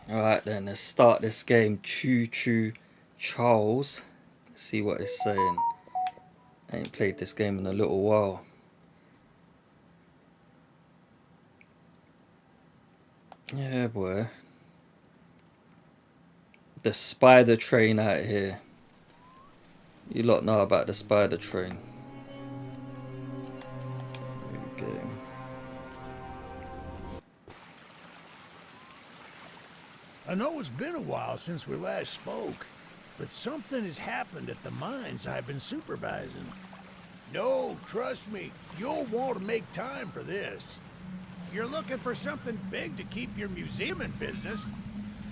Alright then, let's start this game. Choo Choo Charles. Let's see what it's saying. I ain't played this game in a little while. Yeah, boy. The spider train out here. You lot know about the spider train. Okay. I know it's been a while since we last spoke, but something has happened at the mines I've been supervising. No, trust me, you'll want to make time for this. You're looking for something big to keep your museum in business?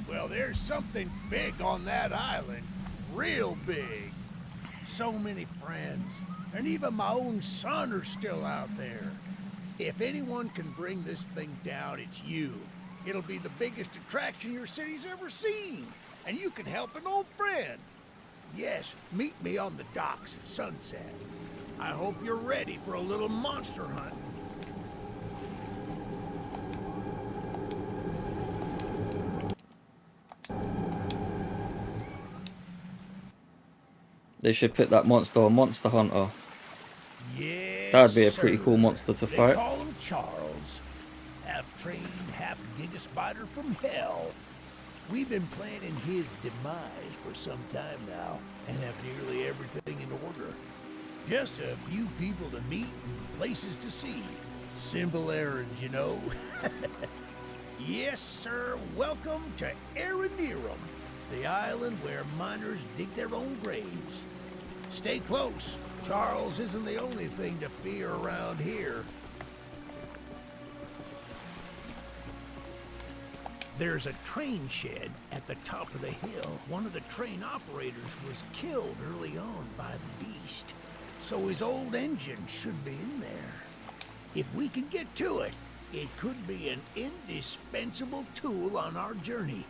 Well, there's something big on that island. Real big. So many friends, and even my own son are still out there. If anyone can bring this thing down, it's you. It'll be the biggest attraction your city's ever seen, and you can help an old friend. Yes, meet me on the docks at sunset. I hope you're ready for a little monster hunt. They should put that monster on Monster Hunter. Yes, That'd be a pretty cool monster to they fight. call him Charles. Half trained, half giga spider from hell. We've been planning his demise for some time now, and have nearly everything in order. Just a few people to meet and places to see. Simple errands, you know. Yes, sir. Welcome to Aranerum, the island where miners dig their own graves. Stay close. Charles isn't the only thing to fear around here. There's a train shed at the top of the hill. One of the train operators was killed early on by the beast, so his old engine should be in there. If we can get to it, it could be an indispensable tool on our journey.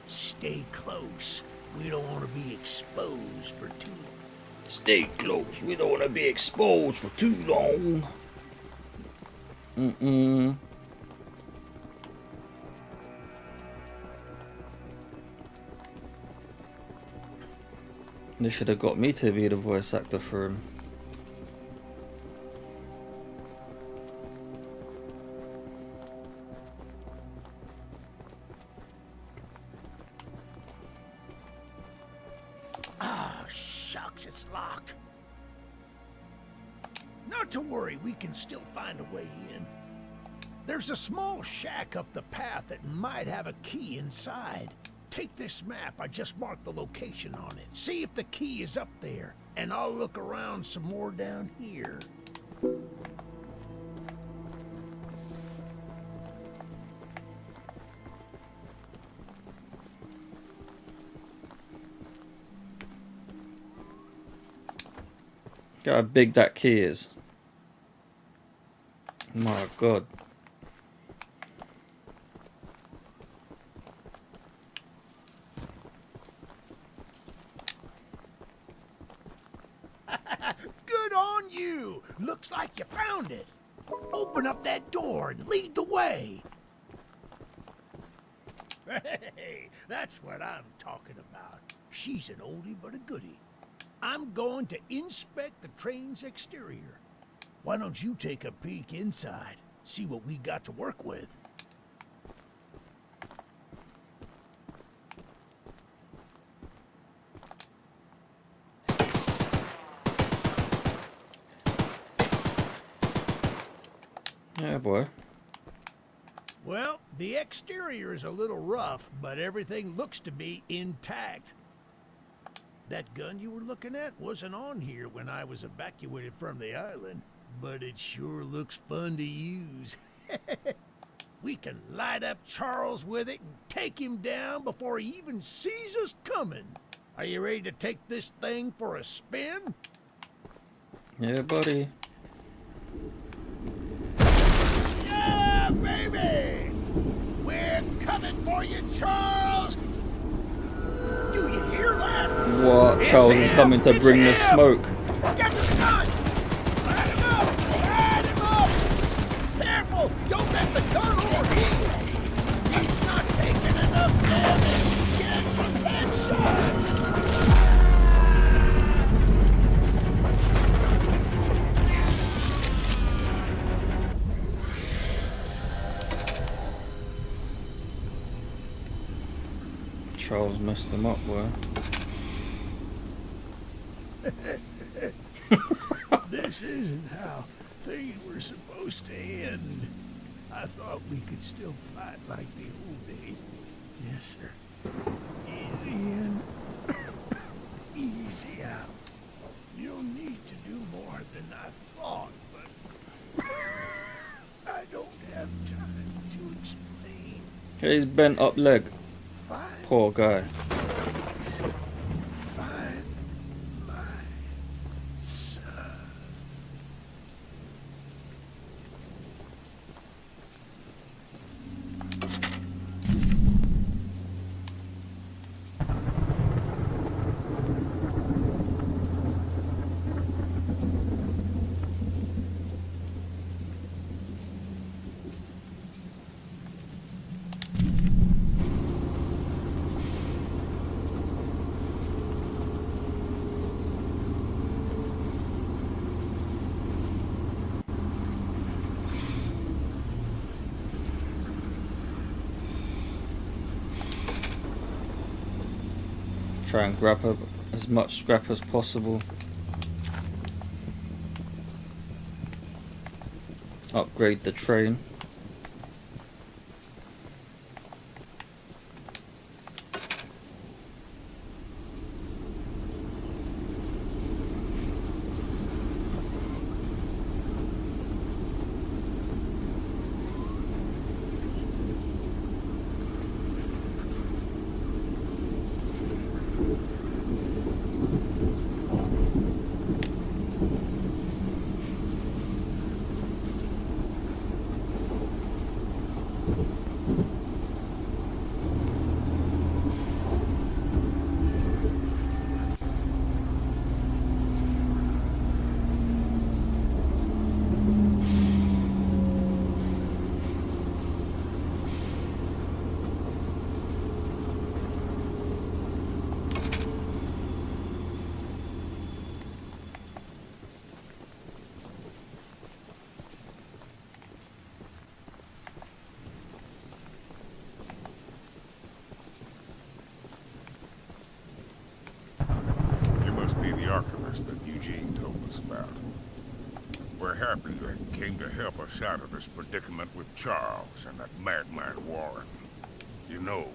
Stay close. We don't want to be exposed for too long. Stay close. We don't want to be exposed for too long. They should have got me to be the voice actor for him. Ah, shucks, it's locked. Not to worry, we can still find a way in. There's a small shack up the path that might have a key inside. Take this map, I just marked the location on it. See if the key is up there, and I'll look around some more down here. Look how big that key is. My god. Good on you! Looks like you found it. Open up that door and lead the way. Hey, that's what I'm talking about. She's an oldie but a goodie. I'm going to inspect the train's exterior. Why don't you take a peek inside? See what we got to work with. Yeah, boy. Well, the exterior is a little rough, but everything looks to be intact. That gun you were looking at wasn't on here when I was evacuated from the island, but it sure looks fun to use. We can light up Charles with it and take him down before he even sees us coming. Are you ready to take this thing for a spin? Yeah, buddy. Yeah, baby! We're coming for you, Charles! Do you hear that? What? It's Charles is him! coming to It's bring the him! smoke. Get the gun! Light him up! Light him up! Careful! Don't let the gun overheat! He's not taking Charles messed them up, boy. This isn't how things were supposed to end. I thought we could still fight like the old days. Yes, sir. Easy in, easy out. You'll need to do more than I thought, but I don't have time to explain. He's bent up leg. Fine. Poor guy. Find my son. Try and grab up as much scrap as possible. Upgrade the train. Be the archivist that Eugene told us about. We're happy you came to help us out of this predicament with Charles and that madman Warren. You know,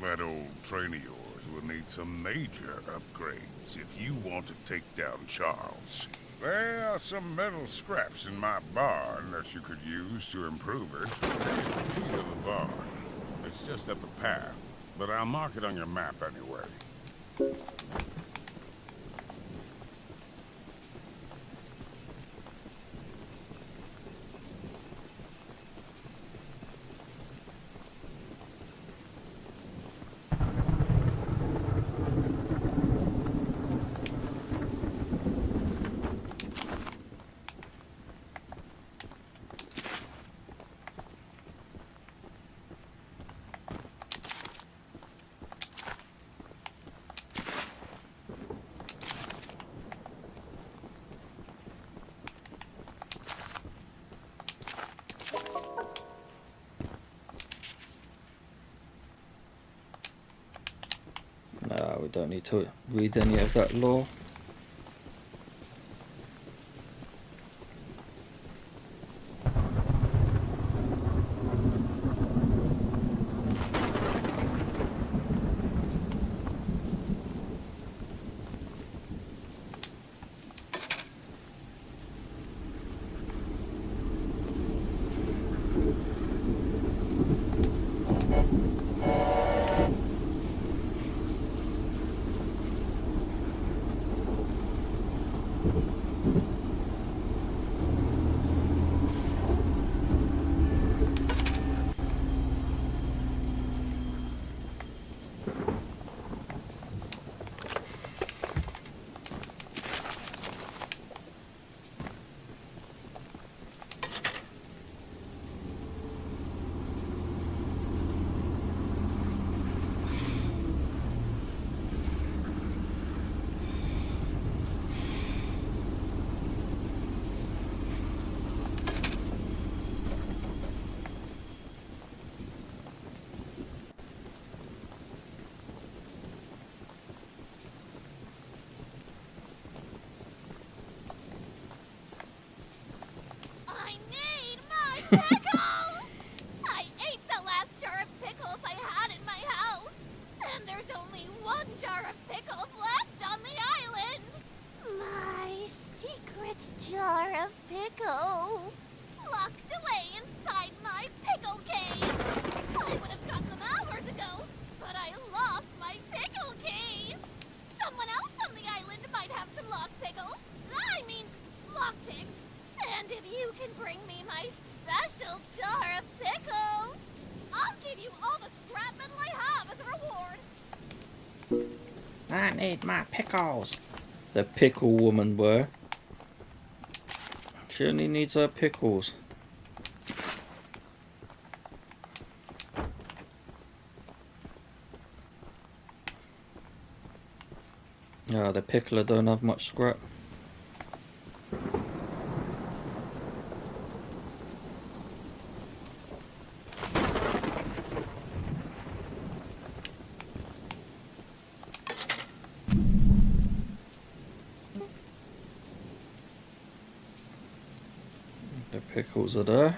that old train of yours will need some major upgrades if you want to take down Charles. There are some metal scraps in my barn that you could use to improve it. To the barn. It's just up the path, but I'll mark it on your map anyway. No, we don't need to read any of that law. Pickles! I ate the last jar of pickles I had in my house, and there's only one jar of pickles left on the island. My secret jar of pickles, locked away inside my pickle cave. I would have gotten them hours ago, but I lost my pickle cave. Someone else on the island might have some lock pickles. I mean, lock picks. And if you can bring me my special jar of pickles, I'll give you all the scrap metal I have as a reward. I need my pickles. The pickle woman, boy. She only needs her pickles. Yeah, the pickler don't have much scrap. The pickles are there.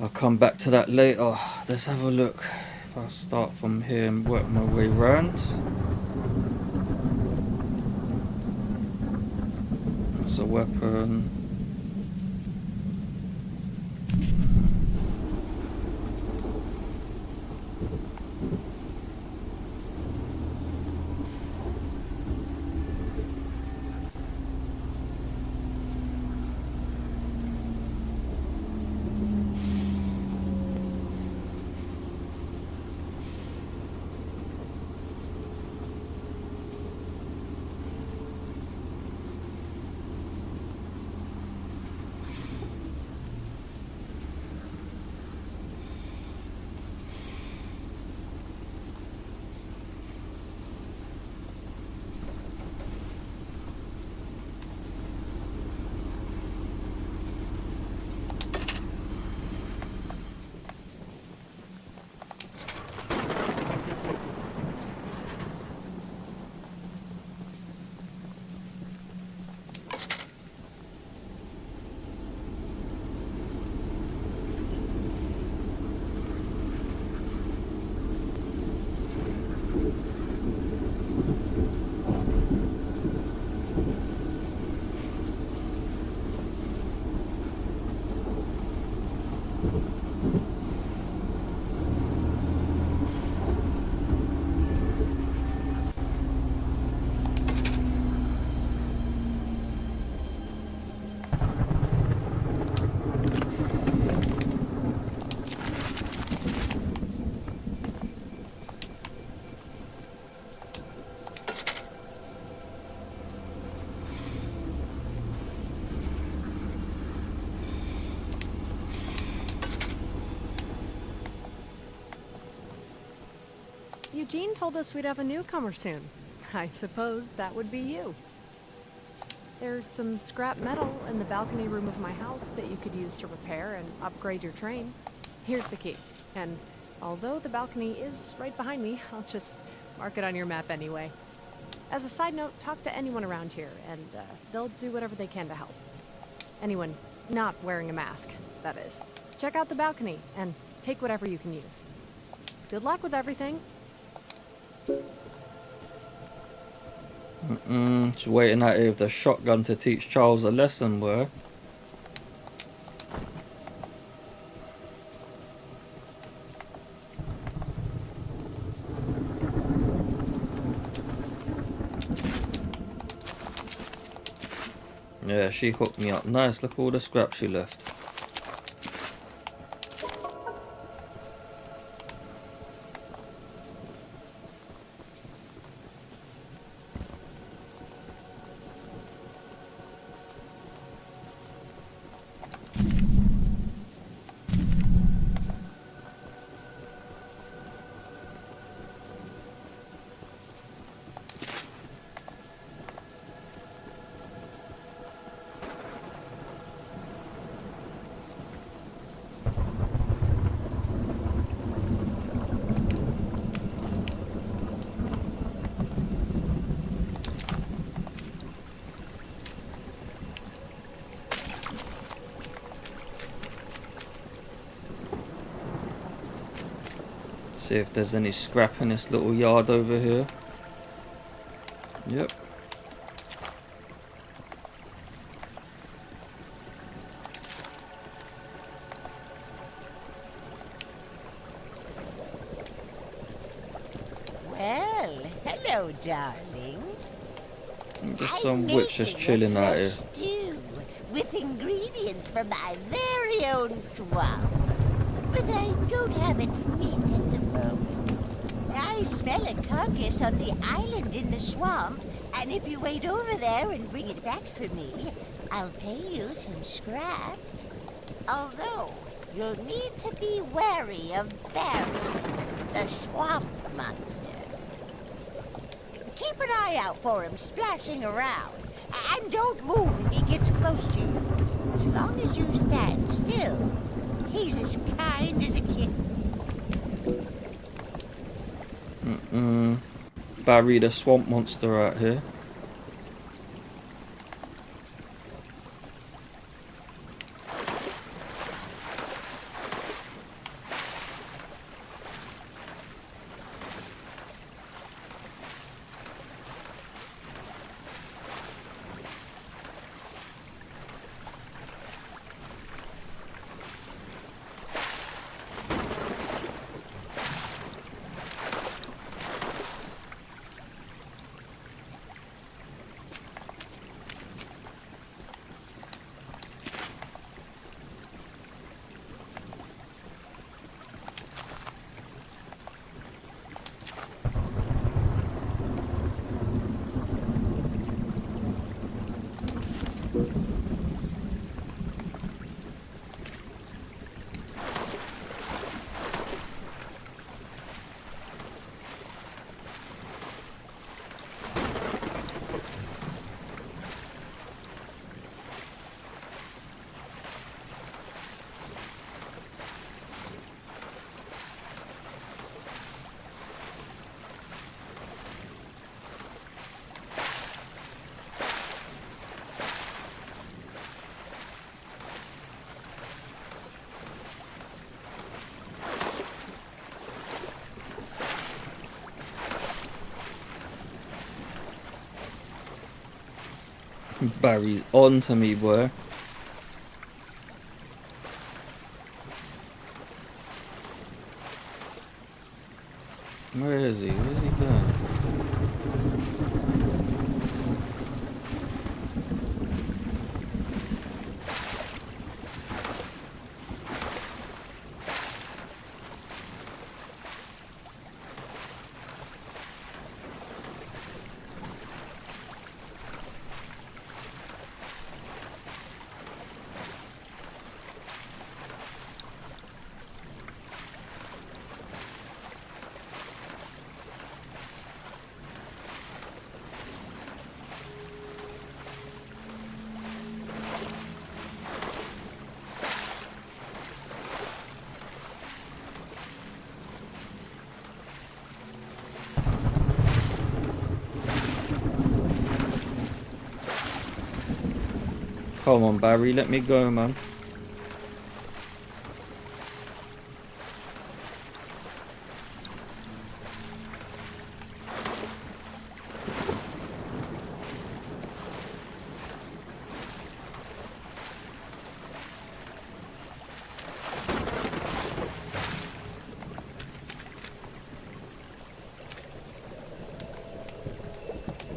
I'll come back to that later. Let's have a look. If I start from here and work my way round. That's a weapon. Eugene told us we'd have a newcomer soon. I suppose that would be you. There's some scrap metal in the balcony room of my house that you could use to repair and upgrade your train. Here's the key. And although the balcony is right behind me, I'll just mark it on your map anyway. As a side note, talk to anyone around here, and they'll do whatever they can to help. Anyone not wearing a mask, that is. Check out the balcony, and take whatever you can use. Good luck with everything. She's waiting out here with the shotgun to teach Charles a lesson, boy. Yeah, she hooked me up. Nice, look at all the scrap she left. See if there's any scrap in this little yard over here. Yep. Well, hello, darling. There's some witch just chilling out here. Stew with ingredients from my very own swamp. But I don't have it meat at the moment. I smell a carcass on the island in the swamp, and if you wait over there and bring it back for me, I'll pay you some scraps. Although, you'll need to be wary of Barry, the swamp monster. Keep an eye out for him splashing around, and don't move if he gets close to you. As long as you stand still, he's as kind as a kitten. Barry the swamp monster out here. Barry's on to me, boy. Where is he? Where's he going? Come on, Barry, let me go, man.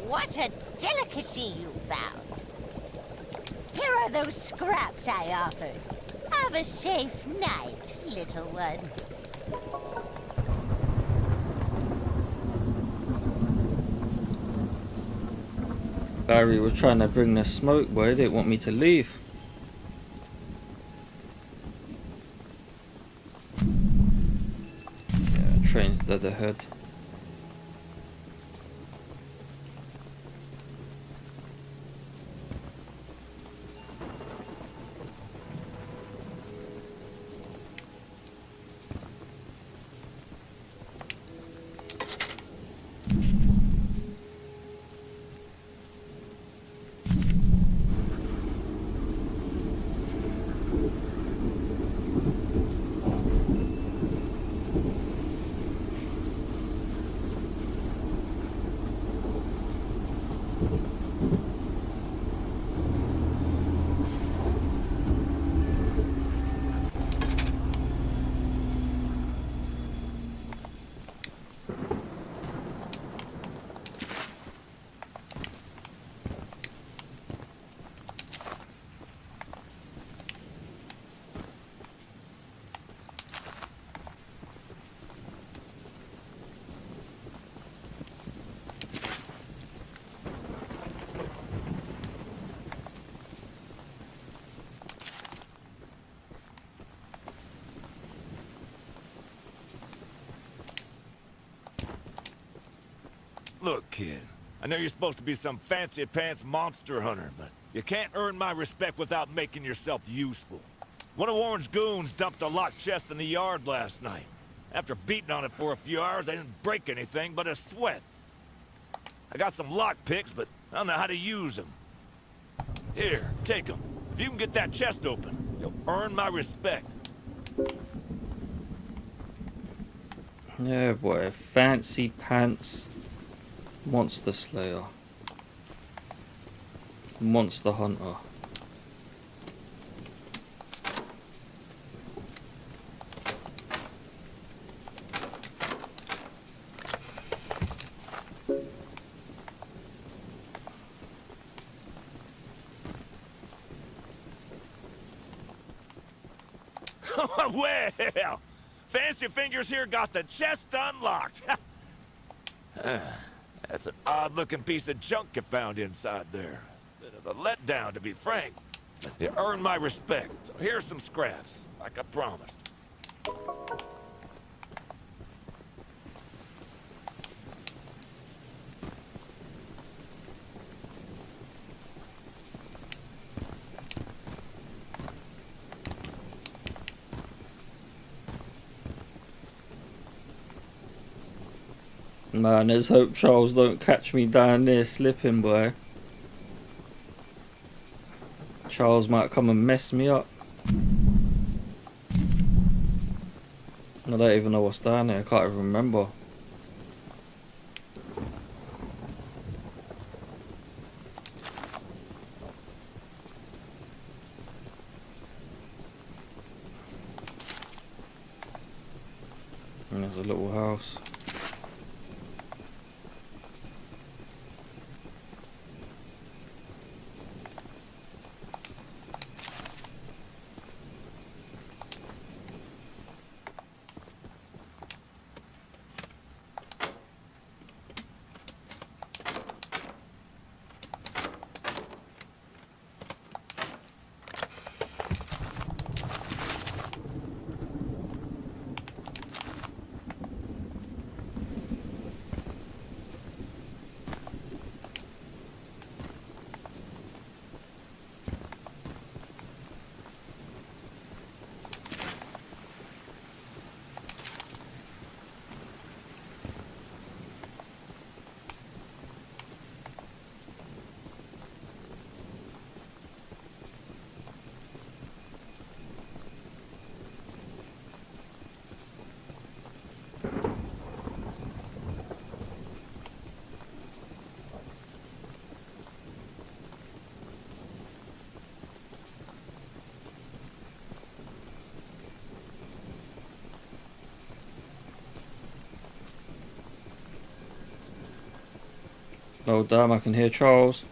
What a delicacy you found. Here are those scraps I offered. Have a safe night, little one. Barry was trying to bring the smoke, boy. He didn't want me to leave. Yeah, train's dead ahead. Look, kid, I know you're supposed to be some fancy-pants monster hunter, but you can't earn my respect without making yourself useful. One of Warren's goons dumped a locked chest in the yard last night. After beating on it for a few hours, I didn't break anything but a sweat. I got some lock picks, but I don't know how to use them. Here, take them. If you can get that chest open, you'll earn my respect. Yeah, boy. Fancy pants monster slayer. Monster hunter. Well, Fancy Fingers here got the chest unlocked. That's an odd-looking piece of junk you found inside there. Bit of a letdown, to be frank. But you earned my respect, so here's some scraps, like I promised. Man, let's hope Charles don't catch me down there slipping, boy. Charles might come and mess me up. I don't even know what's down there. I can't even remember. And there's a little house. Oh damn, I can hear Charles.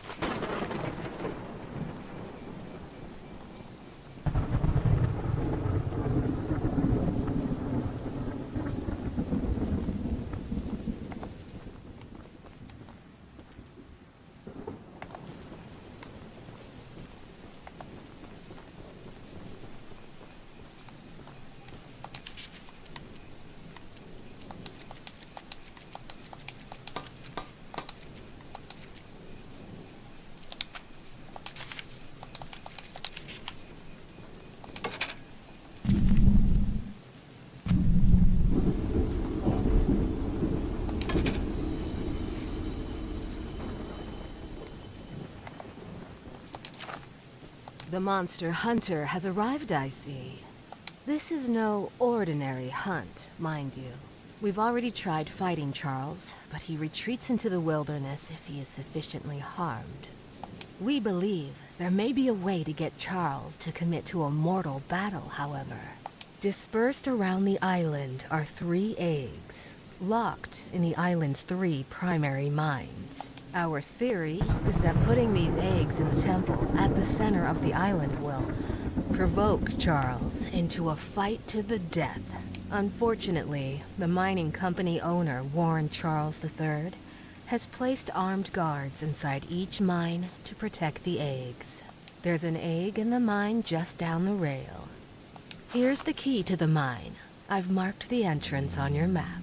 The monster hunter has arrived, I see. This is no ordinary hunt, mind you. We've already tried fighting Charles, but he retreats into the wilderness if he is sufficiently harmed. We believe there may be a way to get Charles to commit to a mortal battle, however. Dispersed around the island are 3 eggs, locked in the island's 3 primary mines. Our theory is that putting these eggs in the temple at the center of the island will provoke Charles into a fight to the death. Unfortunately, the mining company owner, Warren Charles III, has placed armed guards inside each mine to protect the eggs. There's an egg in the mine just down the rail. Here's the key to the mine. I've marked the entrance on your map.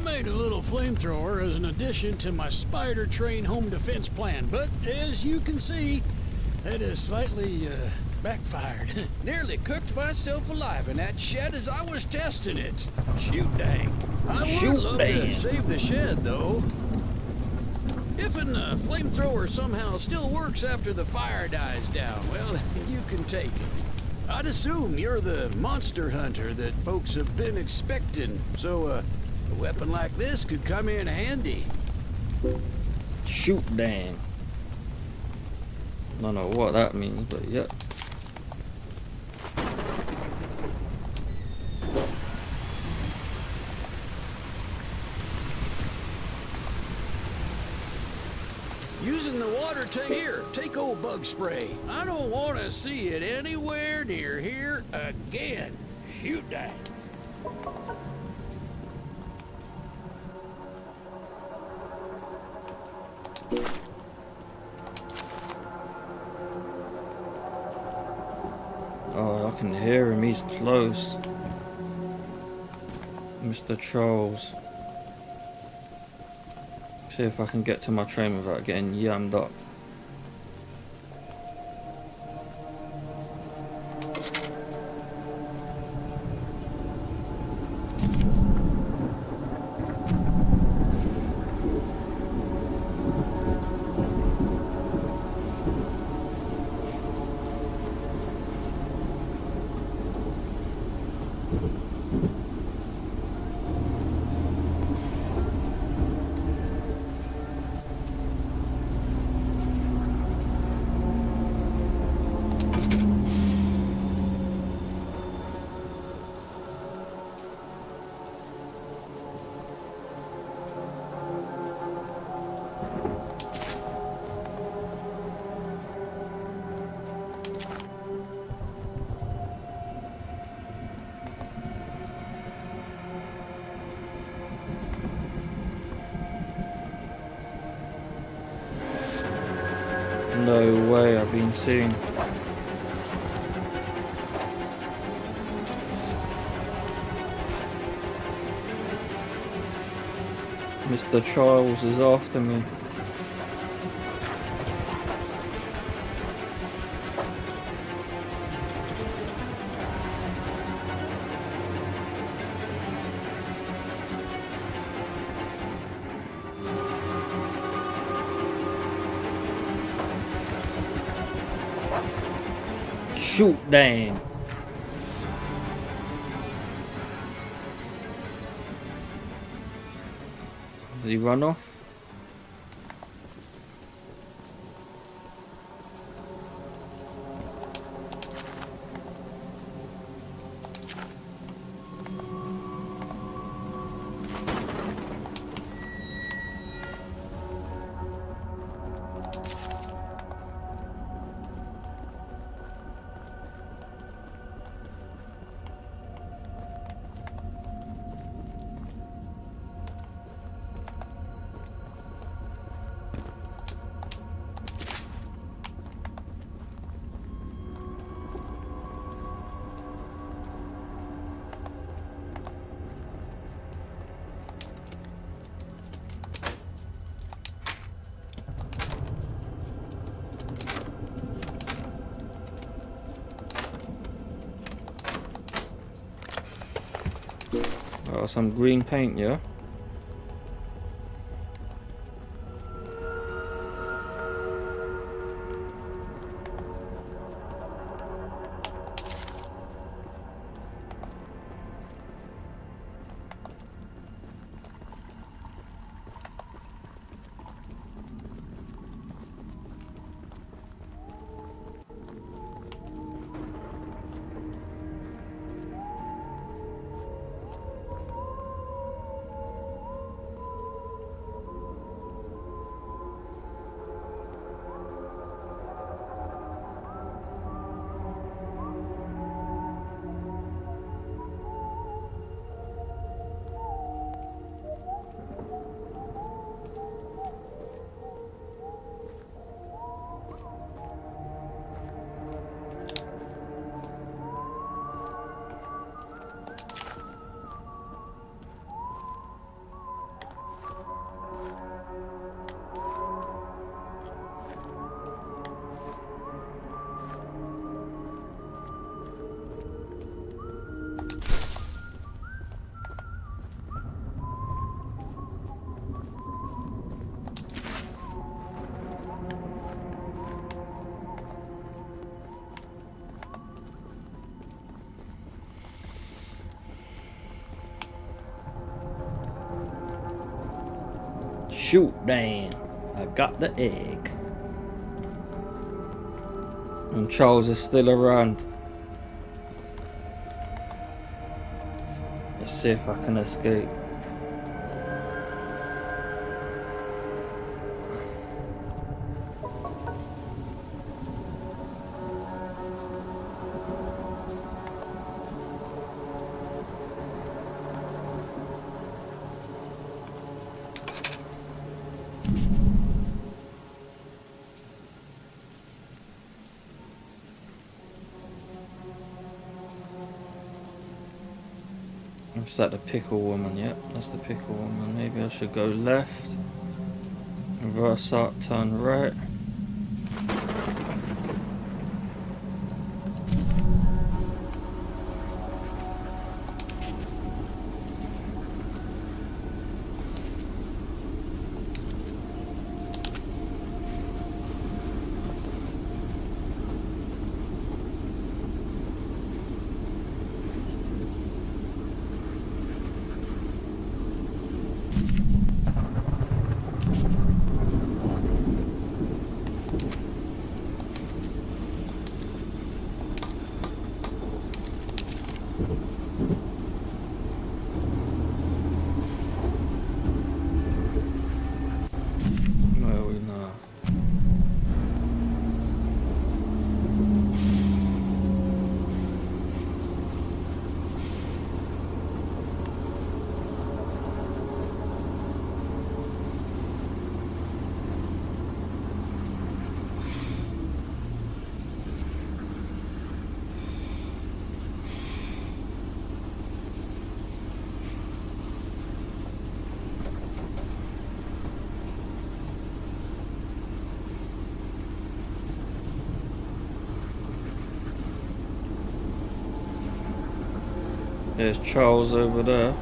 made a little flamethrower as an addition to my spider train home defense plan, but as you can see, that has slightly backfired. Nearly cooked myself alive in that shed as I was testing it. Shoot dang. I would love to save the shed, though. If a flamethrower somehow still works after the fire dies down, well, you can take it. I'd assume you're the monster hunter that folks have been expecting, so a weapon like this could come in handy. Shoot dang. Don't know what that means, but yep. Using the water tank here, take old bug spray. I don't want to see it anywhere near here again. Shoot that. Oh, I can hear him. He's close. Mr. Charles. See if I can get to my train without getting yammed up. No way, I've been seen. Mr. Charles is after me. Shoot dang. Does he run off? Oh, some green paint, yeah? Shoot, Dan. I got the egg. And Charles is still around. Let's see if I can escape. Is that the pickle woman? Yep, that's the pickle woman. Maybe I should go left, reverse up, turn right. Where are we now? There's Charles over there.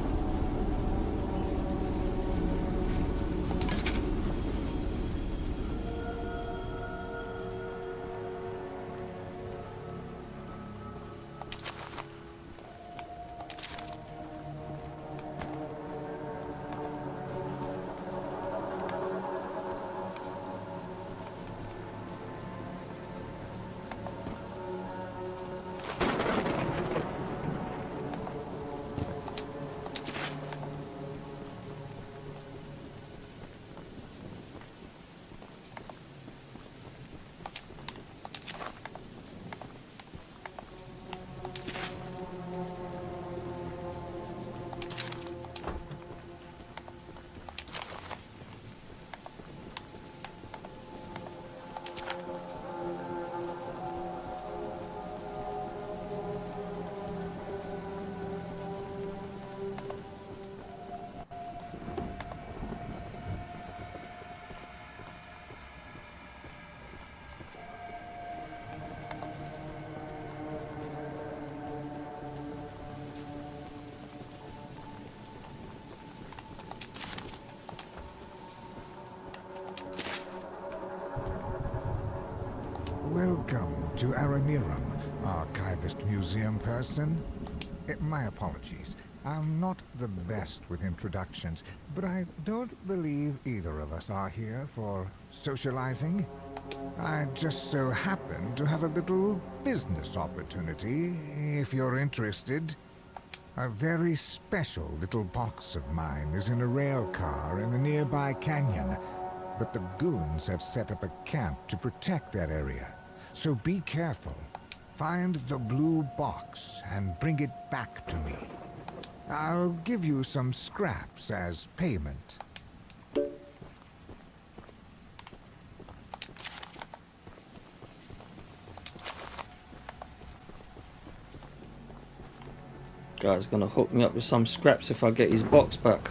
Welcome to Aramiram, Archivist Museum person. My apologies. I'm not the best with introductions, but I don't believe either of us are here for socializing. I just so happen to have a little business opportunity, if you're interested. A very special little box of mine is in a rail car in the nearby canyon, but the goons have set up a camp to protect that area. So be careful. Find the blue box and bring it back to me. I'll give you some scraps as payment. Guy's gonna hook me up with some scraps if I get his box back.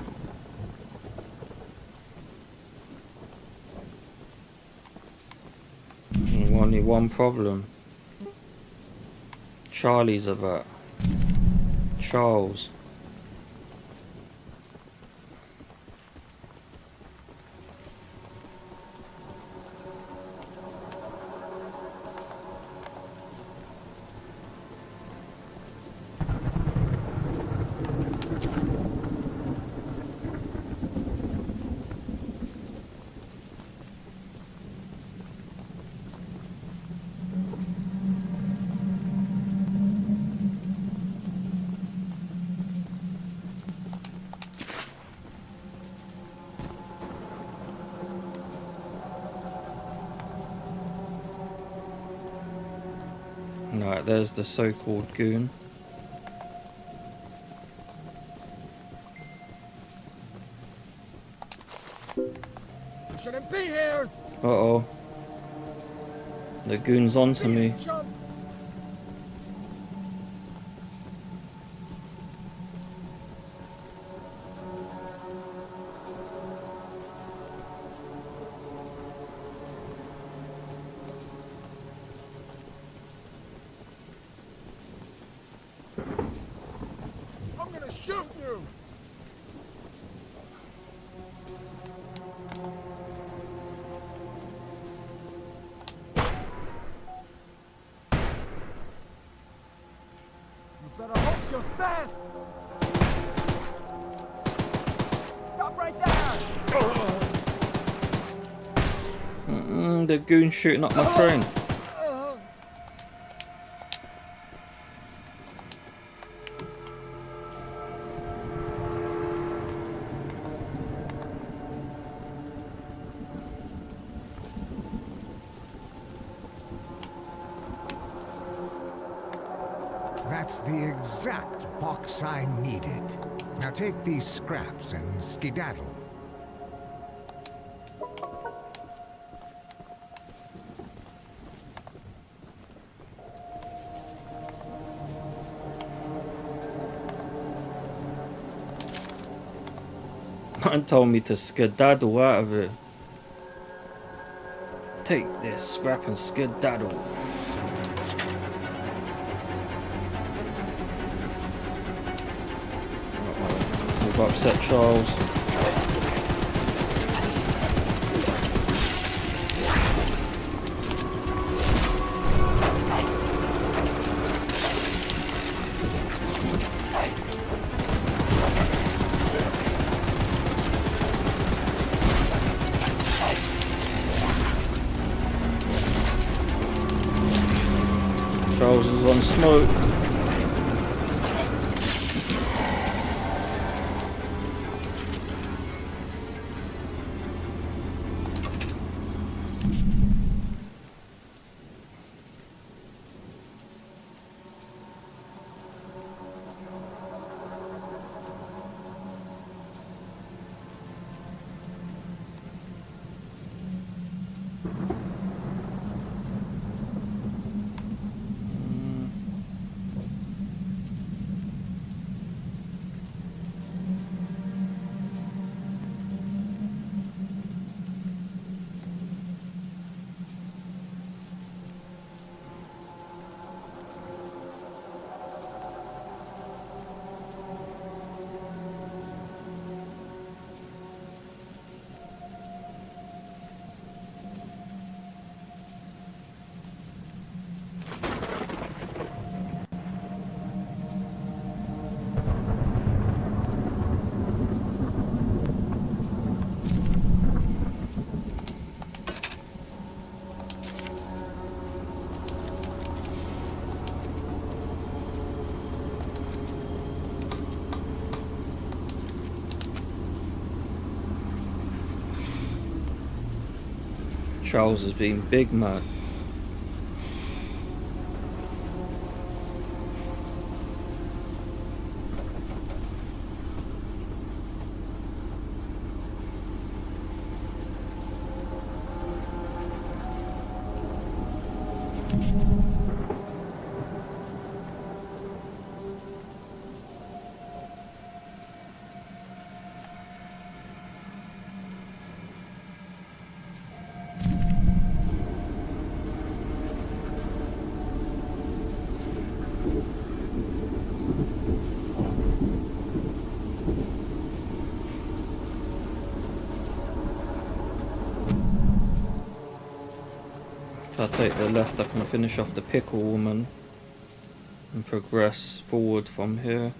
Only one problem. Charlie's about. Charles. Alright, there's the so-called goon. Shouldn't be here. Uh-oh. The goon's onto me. Jump. I'm gonna shoot you. Better hope you're fast! Stop right there! The goon's shooting up my train. That's the exact box I needed. Now take these scraps and skedaddle. Man told me to skedaddle out of it. Take this scrap and skedaddle. We've upset Charles. Charles is on smoke. Charles has been big, man. If I take the left, I can finish off the pickle woman and progress forward from here.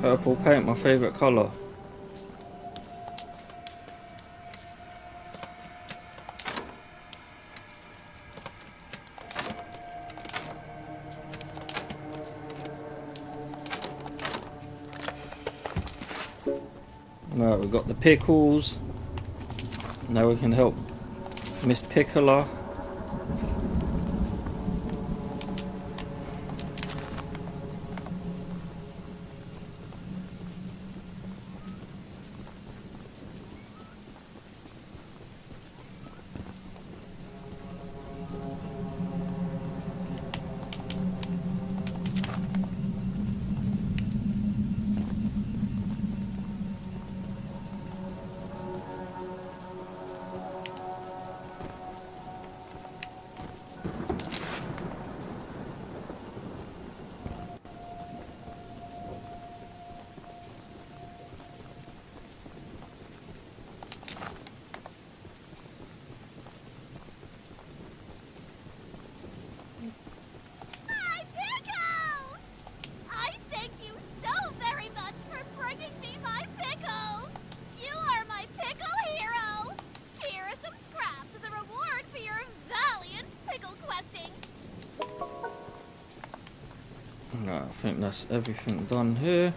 Purple paint, my favourite colour. Right, we've got the pickles. Now we can help Miss Piccola. My pickles! I thank you so very much for bringing me my pickles! You are my pickle hero! Here are some scraps as a reward for your valiant pickle questing. Right, I think that's everything done here.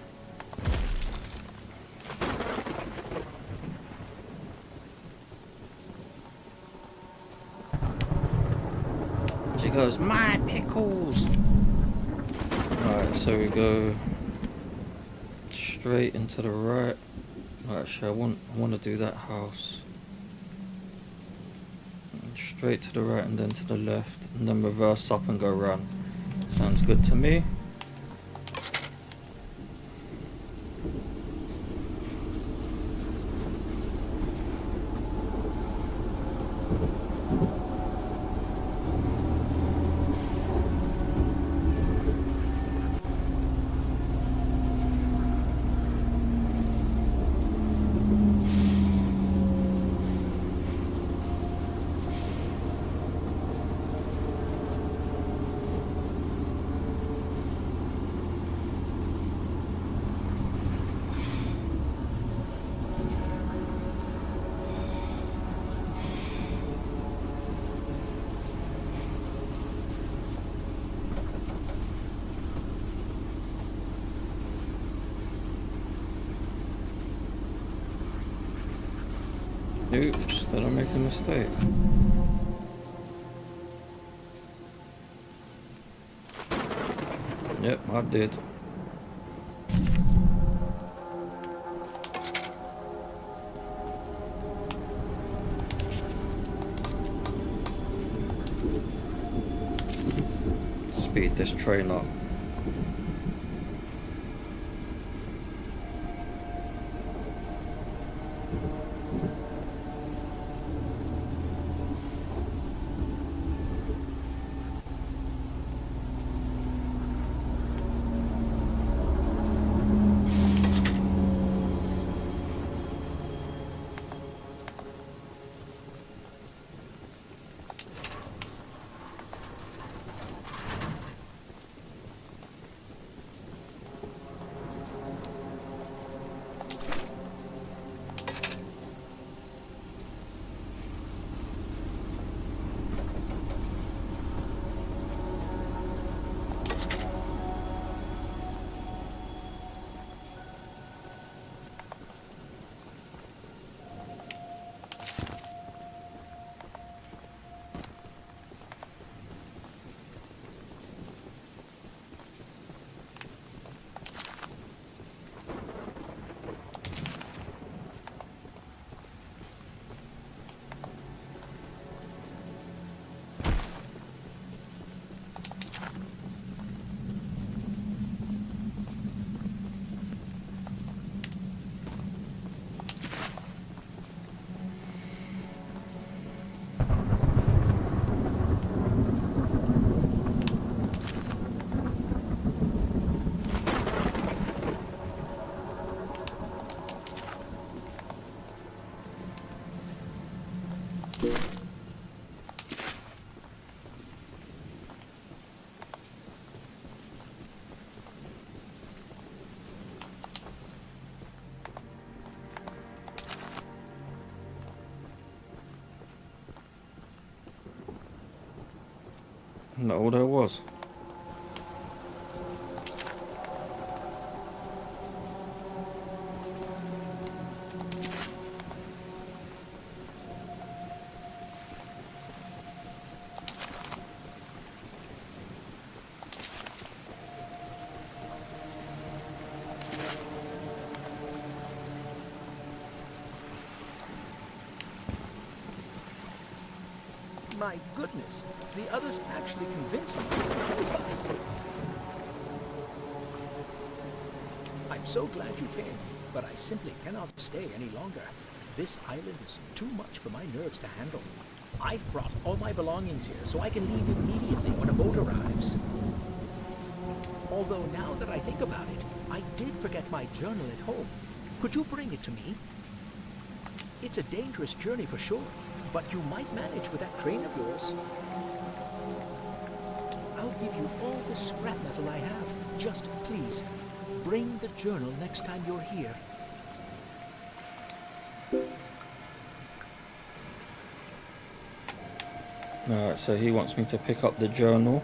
She goes, my pickles! Alright, so we go straight into the right. Actually, I want to do that house. Straight to the right and then to the left, and then reverse up and go round. Sounds good to me. Oops, did I make a mistake? Yep, I did. Speed this train up. Isn't that all there was? My goodness, the others actually convinced me to help us. I'm so glad you came, but I simply cannot stay any longer. This island is too much for my nerves to handle. I've brought all my belongings here so I can leave immediately when a boat arrives. Although now that I think about it, I did forget my journal at home. Could you bring it to me? It's a dangerous journey for sure, but you might manage with that train of yours. I'll give you all the scrap metal I have. Just please, bring the journal next time you're here. Alright, so he wants me to pick up the journal.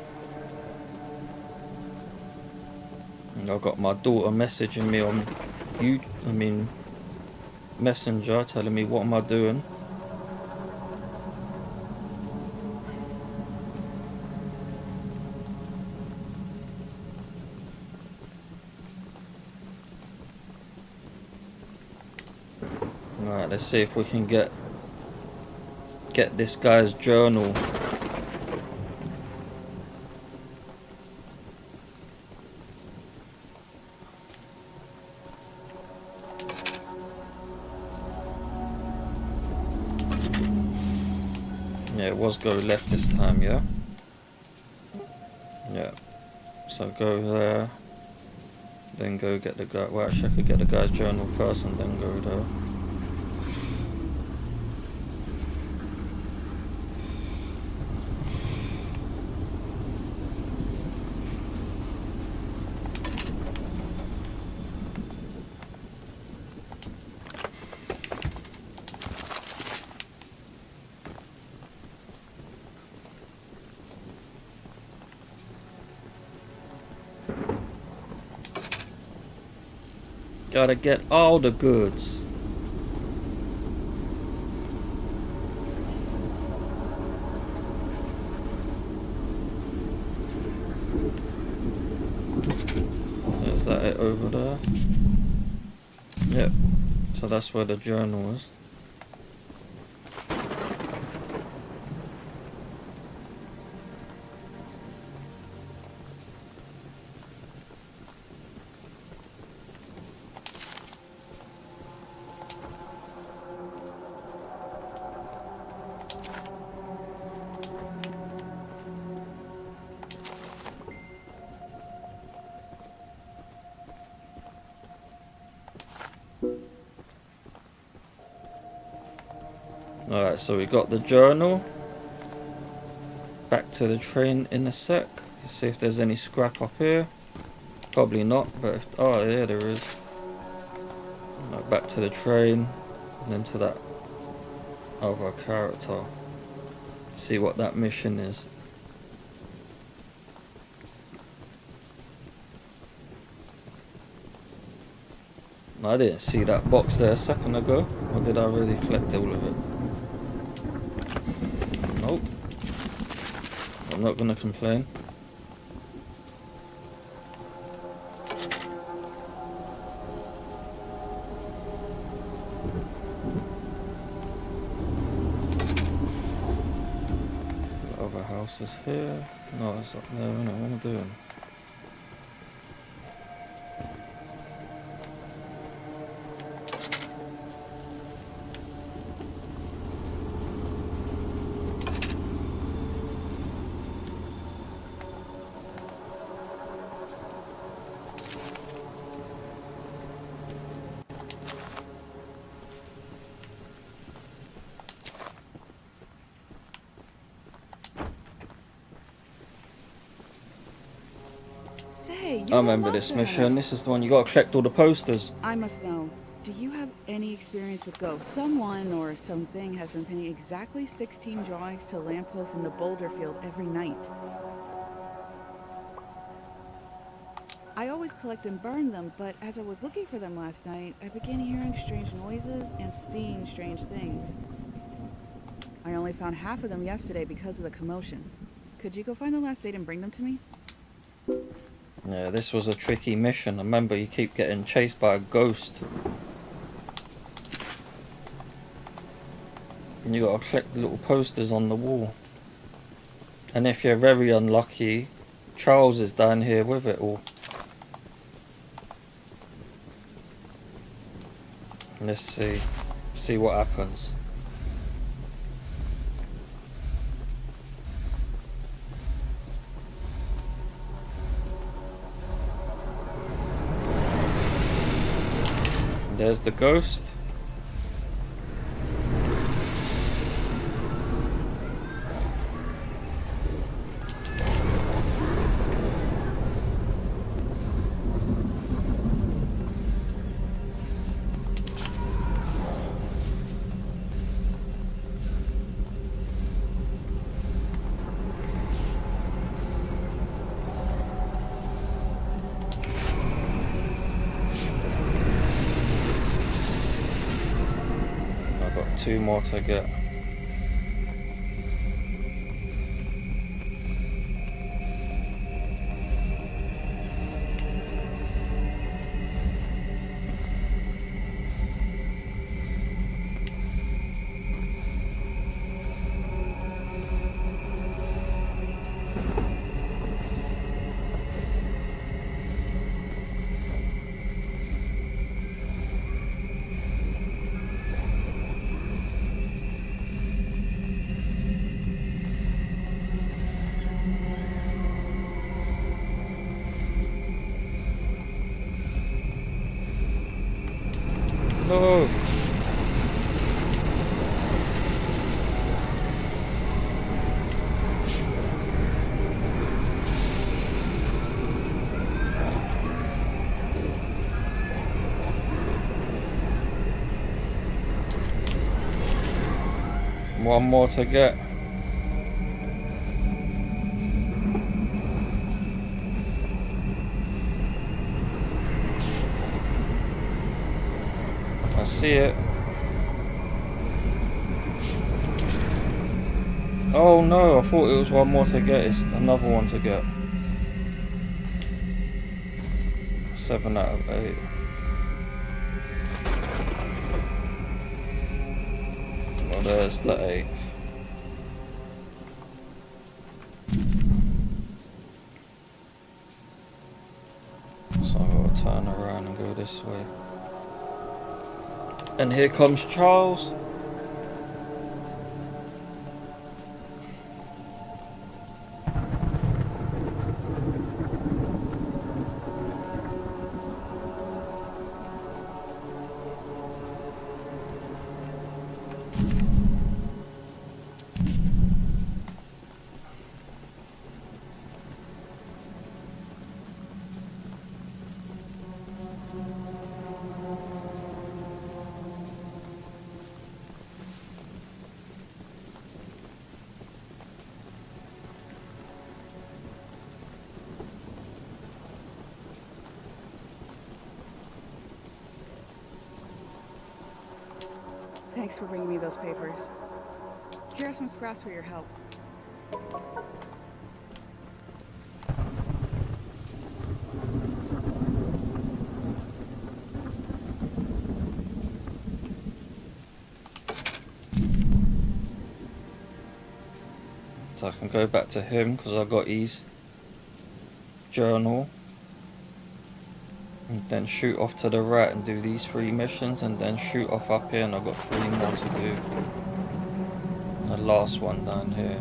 And I've got my daughter messaging me on Messenger, telling me what am I doing. Alright, let's see if we can get this guy's journal. Yeah, it was go left this time, yeah? Yeah. So go there, then go get the guy. Well, actually I could get the guy's journal first and then go there. Gotta get all the goods. So is that it over there? Yep. So that's where the journal is. Alright, so we got the journal. Back to the train in a sec. To see if there's any scrap up here. Probably not, but if, oh yeah, there is. Right, back to the train, and then to that other character. See what that mission is. I didn't see that box there a second ago, or did I really collect all of it? Nope. I'm not gonna complain. The other house is here. No, it's up there, isn't it? What am I doing? Say, I remember this mission. This is the one you gotta collect all the posters. I must know. Do you have any experience with ghosts? Someone or something has been pinning exactly 16 drawings to lampposts in the boulder field every night. I always collect and burn them, but as I was looking for them last night, I began hearing strange noises and seeing strange things. I only found half of them yesterday because of the commotion. Could you go find the last date and bring them to me? Yeah, this was a tricky mission. Remember, you keep getting chased by a ghost. And you gotta collect the little posters on the wall. And if you're very unlucky, Charles is down here with it all. Let's see what happens. There's the ghost. I've got 2 more to get. No! One more to get. I see it. Oh no, I thought it was one more to get. It's another one to get. 7 out of 8. Well, there's the 8th. So I've got to turn around and go this way. And here comes Charles. Thanks for bringing me those papers. Here are some scraps for your help. So I can go back to him because I got his journal. And then shoot off to the right and do these 3 missions, and then shoot off up here, and I've got 3 more to do. The last one down here.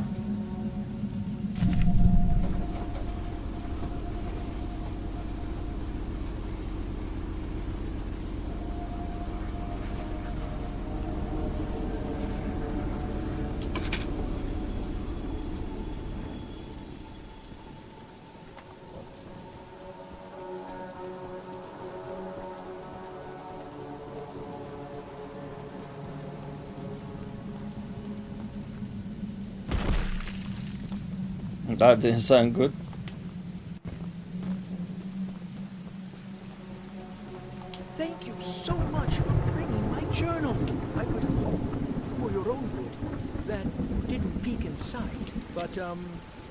That didn't sound good. Thank you so much for bringing my journal. I would hope, for your own good, that you didn't peek inside. But,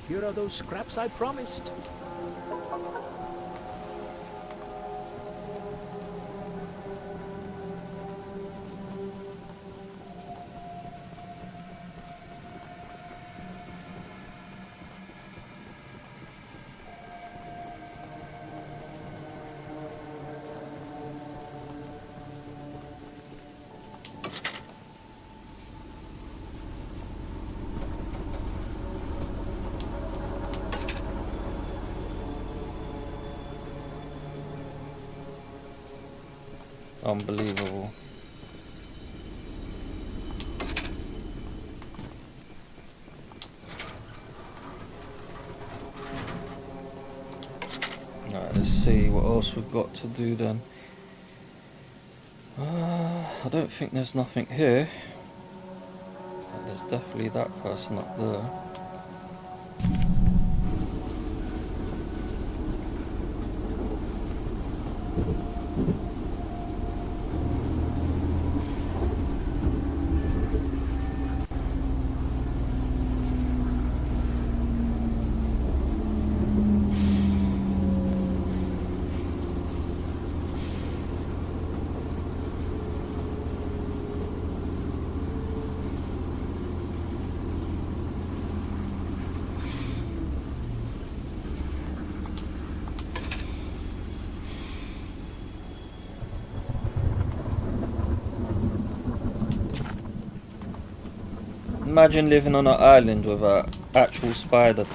here are those scraps I promised. Unbelievable. Alright, let's see what else we've got to do then. I don't think there's nothing here. There's definitely that person up there. Imagine living on an island with an actual spider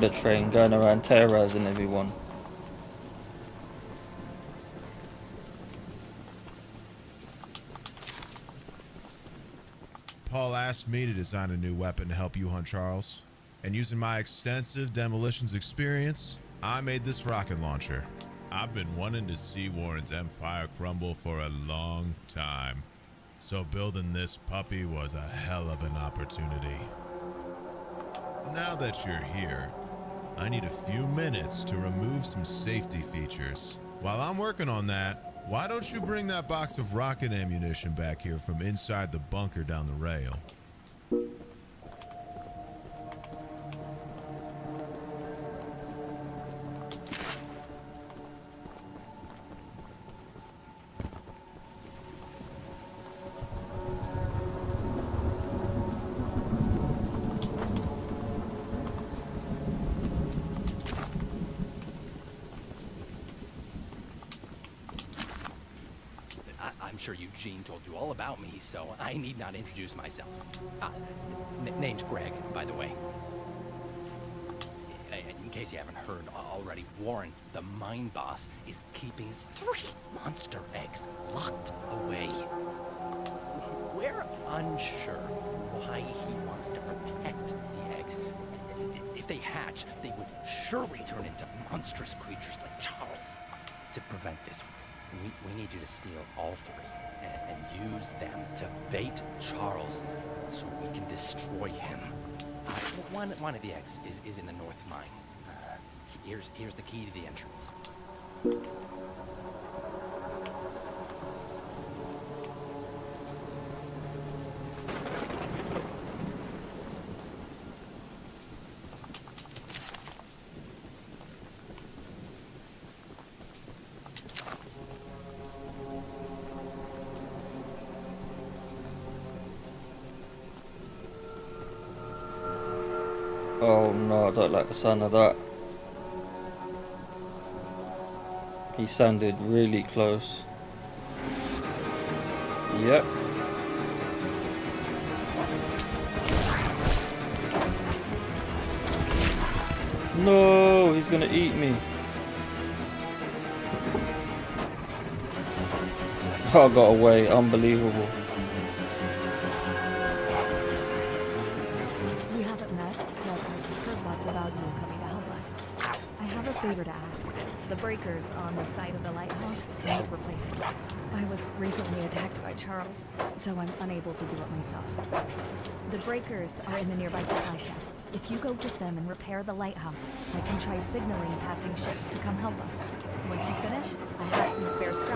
train going around terrorizing everyone. Paul asked me to design a new weapon to help you hunt Charles. And using my extensive demolitions experience, I made this rocket launcher. I've been wanting to see Warren's empire crumble for a long time. So building this puppy was a hell of an opportunity. Now that you're here, I need a few minutes to remove some safety features. While I'm working on that, why don't you bring that box of rocket ammunition back here from inside the bunker down the rail? I'm sure Eugene told you all about me, so I need not introduce myself. Name's Greg, by the way. In case you haven't heard already, Warren, the mine boss, is keeping 3 monster eggs locked away. We're unsure why he wants to protect the eggs. If they hatch, they would surely turn into monstrous creatures like Charles. To prevent this, we need you to steal all 3 and use them to bait Charles so we can destroy him. One of the eggs is in the north mine. Here's the key to the entrance. Oh no, I don't like the sound of that. He sounded really close. Yep. No, he's gonna eat me. I got away, unbelievable. We haven't met, but I've heard lots about you coming to help us. I have a favor to ask. The breakers on the side of the lighthouse need replacing. I was recently attacked by Charles, so I'm unable to do it myself. The breakers are in the nearby supply shed. If you go get them and repair the lighthouse, I can try signaling passing ships to come help us. Once you finish, I have some spare scrap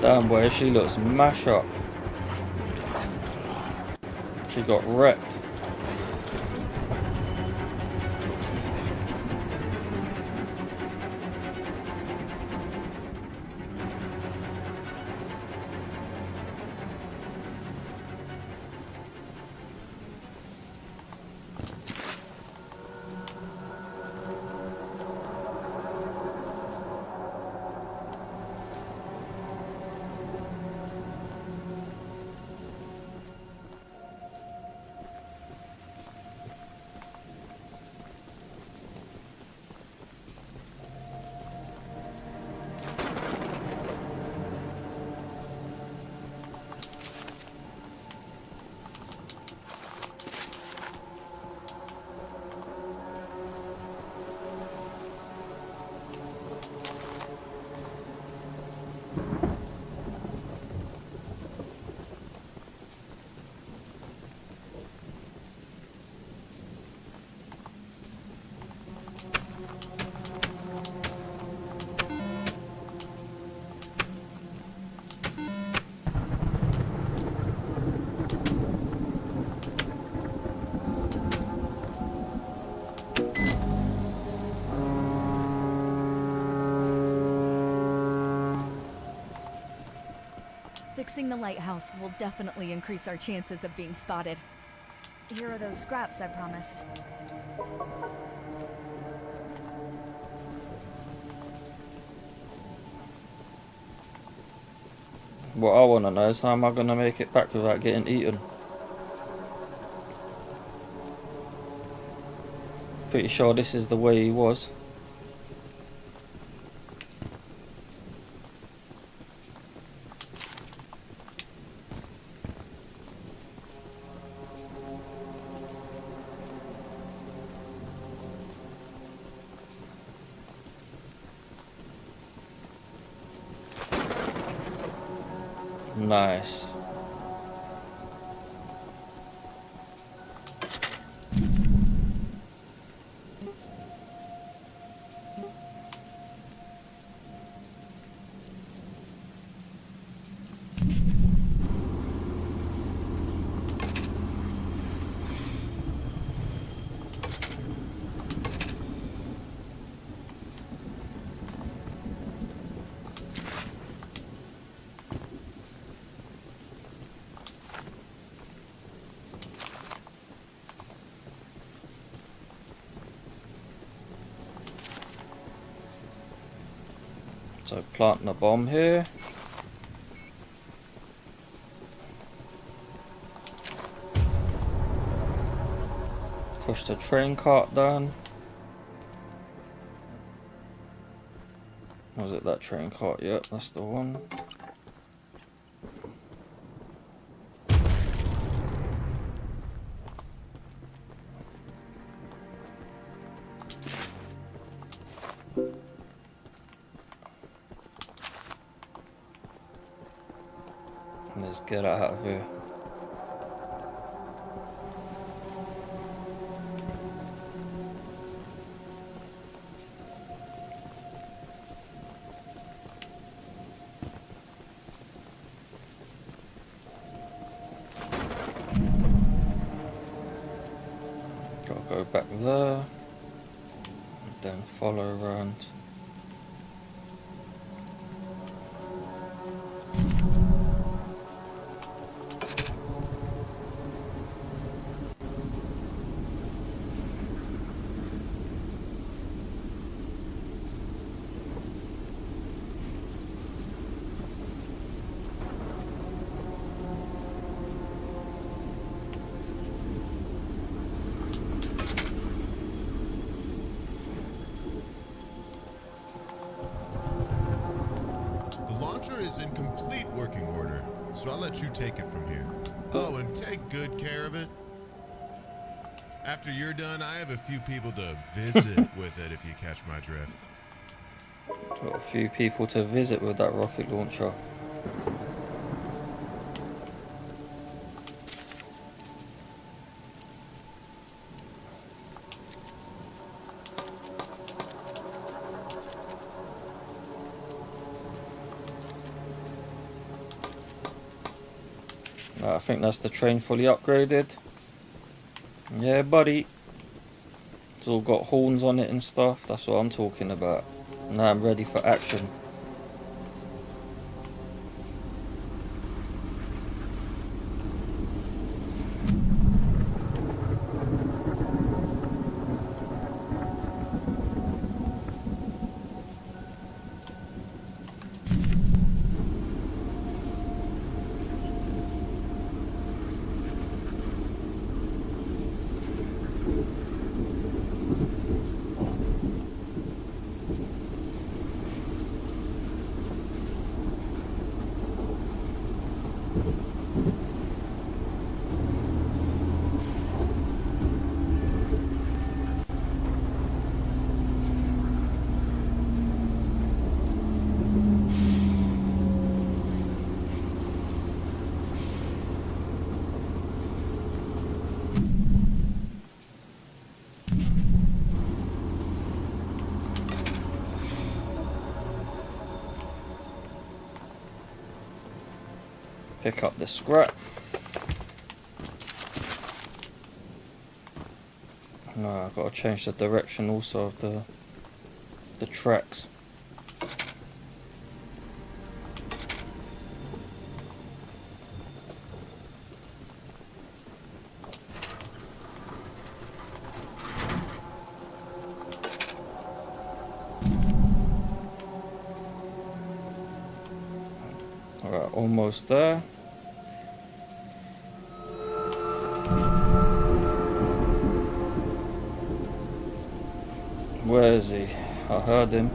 Damn boy, she looks mash up. She got wrecked. Fixing the lighthouse will definitely increase our chances of being spotted. Here are those scraps I promised. What I want to know is how am I going to make it back without getting eaten? Pretty sure this is the way he was. Nice. So planting a bomb here. Push the train cart down. Was it that train cart? Yep, that's the one. Let's get out of here. Gotta go back there, and then follow around. Is in complete working order, so I'll let you take it from here. Oh, and take good care of it. After you're done, I have a few people to visit with it, if you catch my drift. Got a few people to visit with that rocket launcher. I think that's the train fully upgraded. Yeah, buddy. It's all got horns on it and stuff. That's what I'm talking about. Now I'm ready for action. Pick up the scrap. No, I've got to change the direction also of the tracks. Alright, almost there. Where is he? I heard him.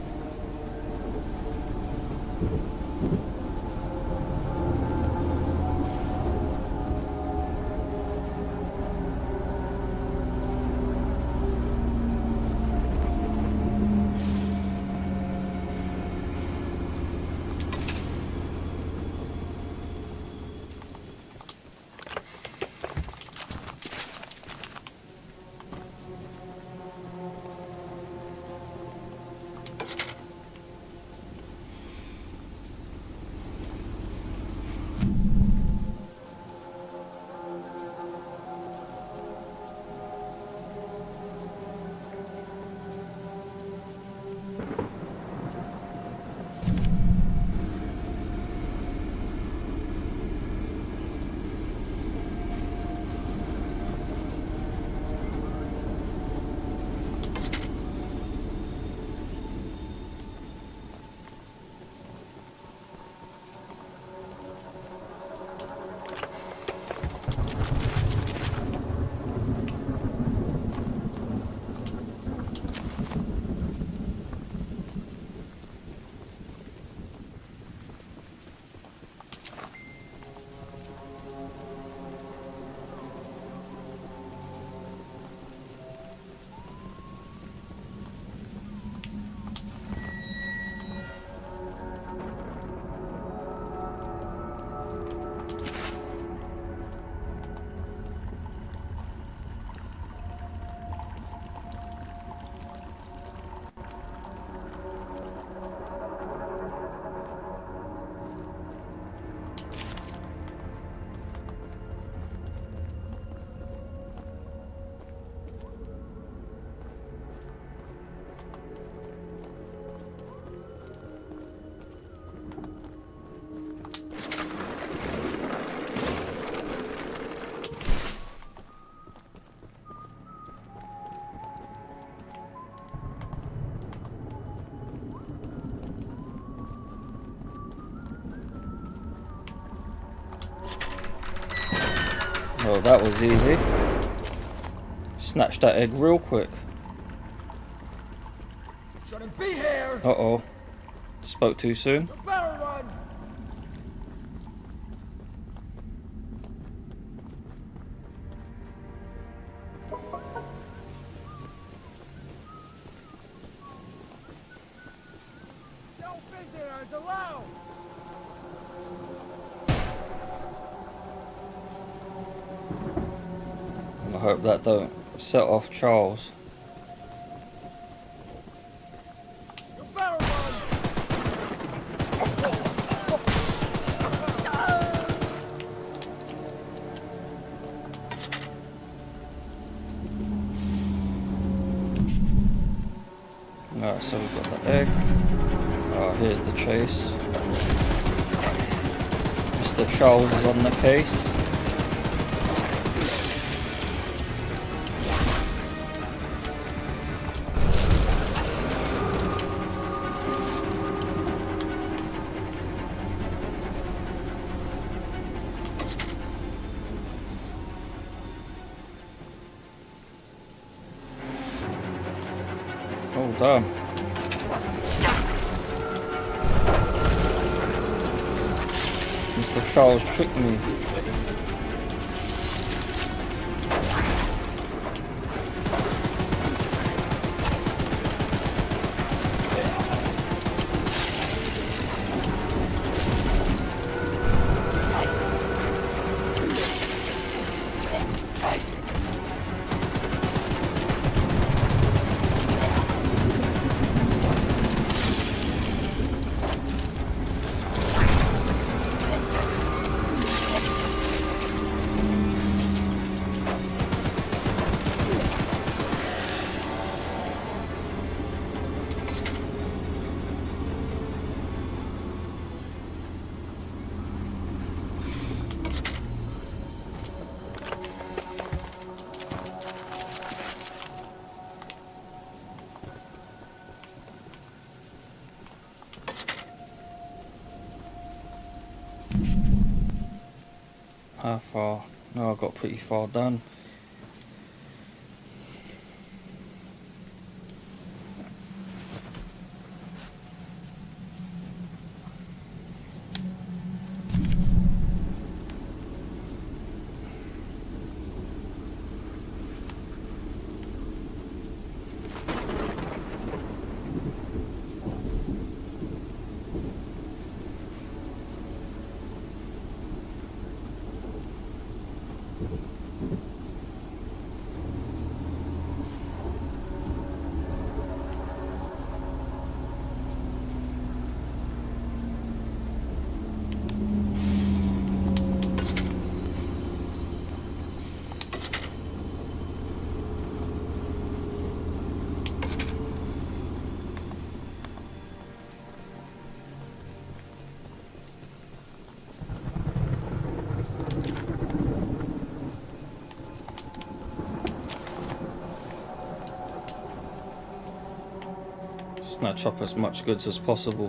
Oh, that was easy. Snatched that egg real quick. Shouldn't be here. Uh-oh. Spoke too soon. You better run. No visitors allowed. I hope that don't set off Charles. You better run. Alright, so we've got the egg. Here's the chase. Mr. Charles is on the case. Oh damn. Mr. Charles tricked me. How far? No, I got pretty far done. Snatch up as much goods as possible.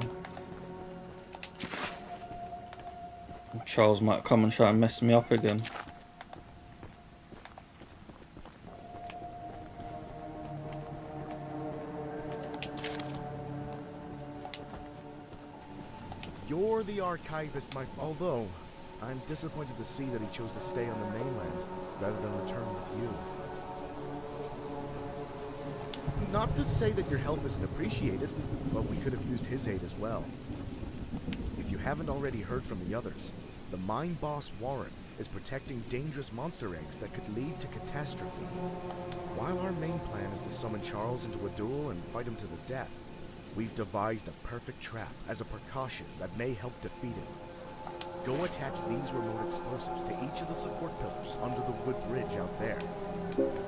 Charles might come and try and mess me up again. You're the archivist, although I'm disappointed to see that he chose to stay on the mainland rather than return with you. Not to say that your help isn't appreciated, but we could have used his aid as well. If you haven't already heard from the others, the mine boss Warren is protecting dangerous monster eggs that could lead to catastrophe. While our main plan is to summon Charles into a duel and fight him to the death, we've devised a perfect trap as a precaution that may help defeat him. Go attach these remote explosives to each of the support pillars under the wood bridge out there.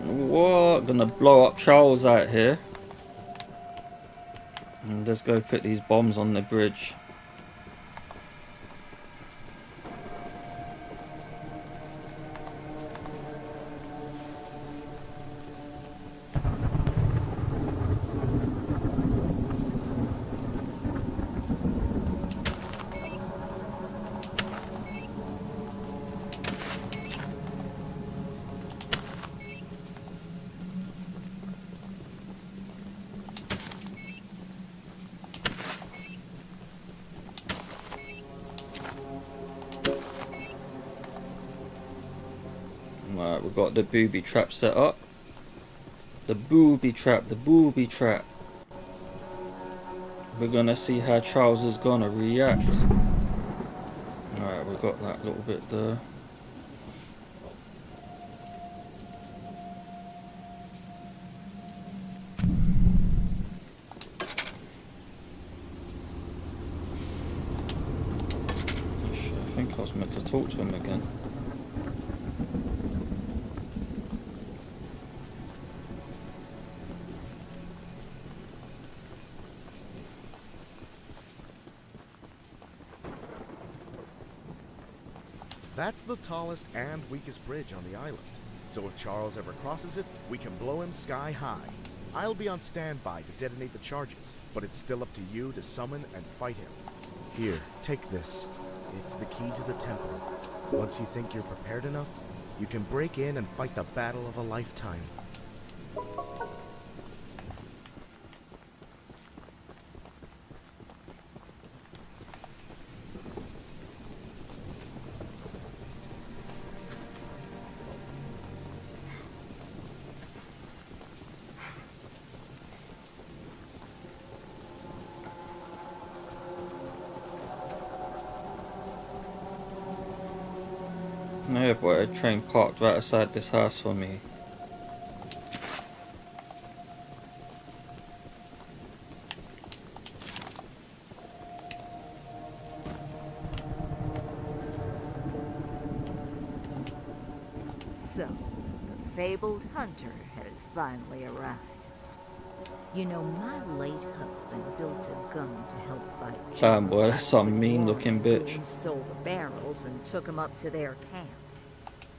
What? Gonna blow up Charles out here. And let's go put these bombs on the bridge. Right, we've got the booby trap set up. The booby trap, the booby trap. We're gonna see how Charles is gonna react. Alright, we've got that little bit there. I think I was meant to talk to him again. That's the tallest and weakest bridge on the island. So if Charles ever crosses it, we can blow him sky high. I'll be on standby to detonate the charges, but it's still up to you to summon and fight him. Here, take this. It's the key to the temple. Once you think you're prepared enough, you can break in and fight the battle of a lifetime. Yeah, boy, a train parked right outside this house for me. So, the fabled hunter has finally arrived. You know, my late husband built a gun to help fight Damn, boy, that's some when mean-looking Warren's bitch. goons stole the barrels and took them up to their camp.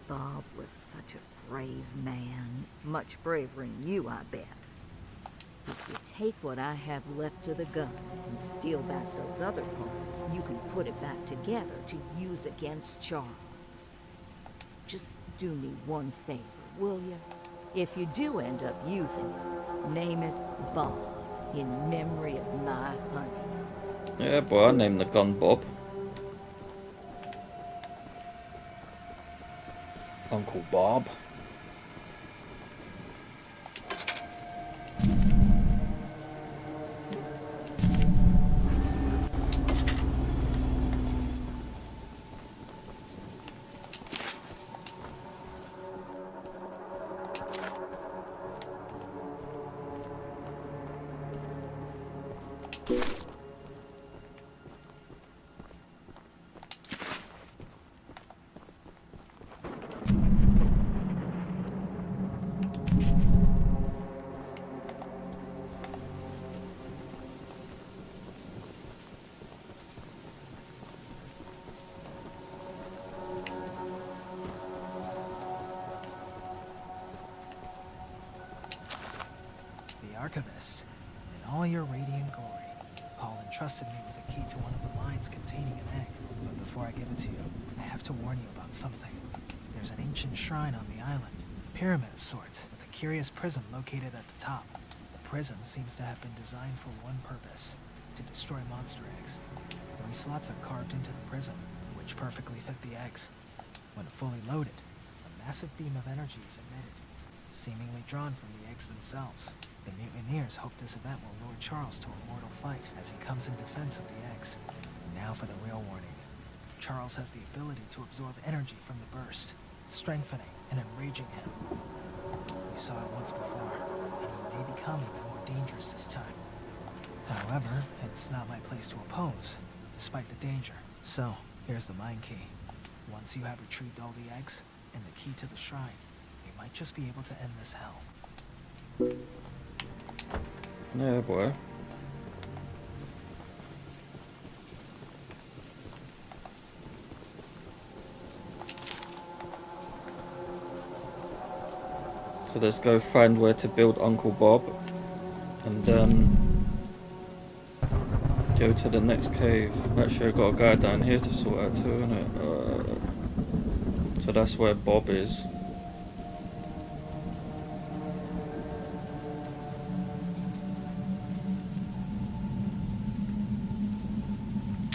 Bob was such a brave man. Much braver than you, I bet. If you take what I have left of the gun and steal back those other parts, you can put it back together to use against Charles. Just do me one favor, will you? If you do end up using it, name it Bob, in memory of my honey. Yeah, boy, I named the gun Bob. Uncle Bob. The Archivist, in all your radiant glory. Paul entrusted me with a key to one of the mines containing an egg. But before I give it to you, I have to warn you about something. There's an ancient shrine on the island, a pyramid of sorts, with a curious prism located at the top. The prism seems to have been designed for one purpose, to destroy monster eggs. 3 slots are carved into the prism, which perfectly fit the eggs. When fully loaded, a massive beam of energy is emitted, seemingly drawn from the eggs themselves. The mutineers hope this event will lure Charles to a mortal fight as he comes in defense of the eggs. Now for the real warning. Charles has the ability to absorb energy from the burst, strengthening and enraging him. We saw it once before, and he may become even more dangerous this time. However, it's not my place to oppose, despite the danger. So, here's the mine key. Once you have retrieved all the eggs, and the key to the shrine, you might just be able to end this hell. Yeah, boy. So let's go find where to build Uncle Bob, and then go to the next cave. Actually, I've got a guy down here to sort out too, innit? So that's where Bob is.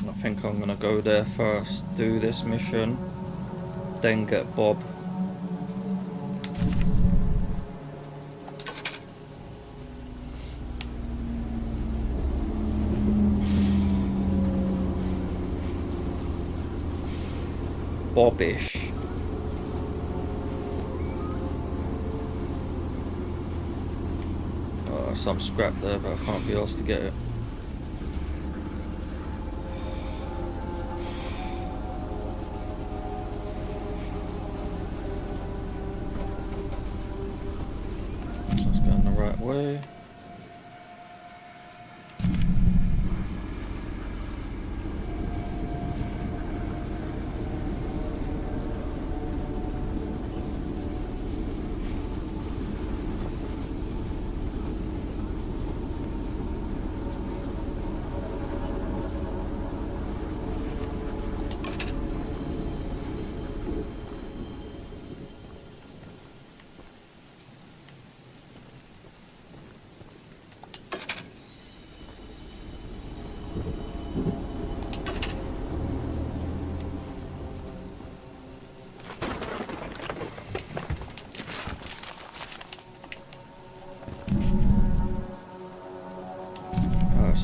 I think I'm gonna go there first, do this mission, then get Bob. Bobbish. Some scrap there, but I can't be asked to get it. Just going the right way.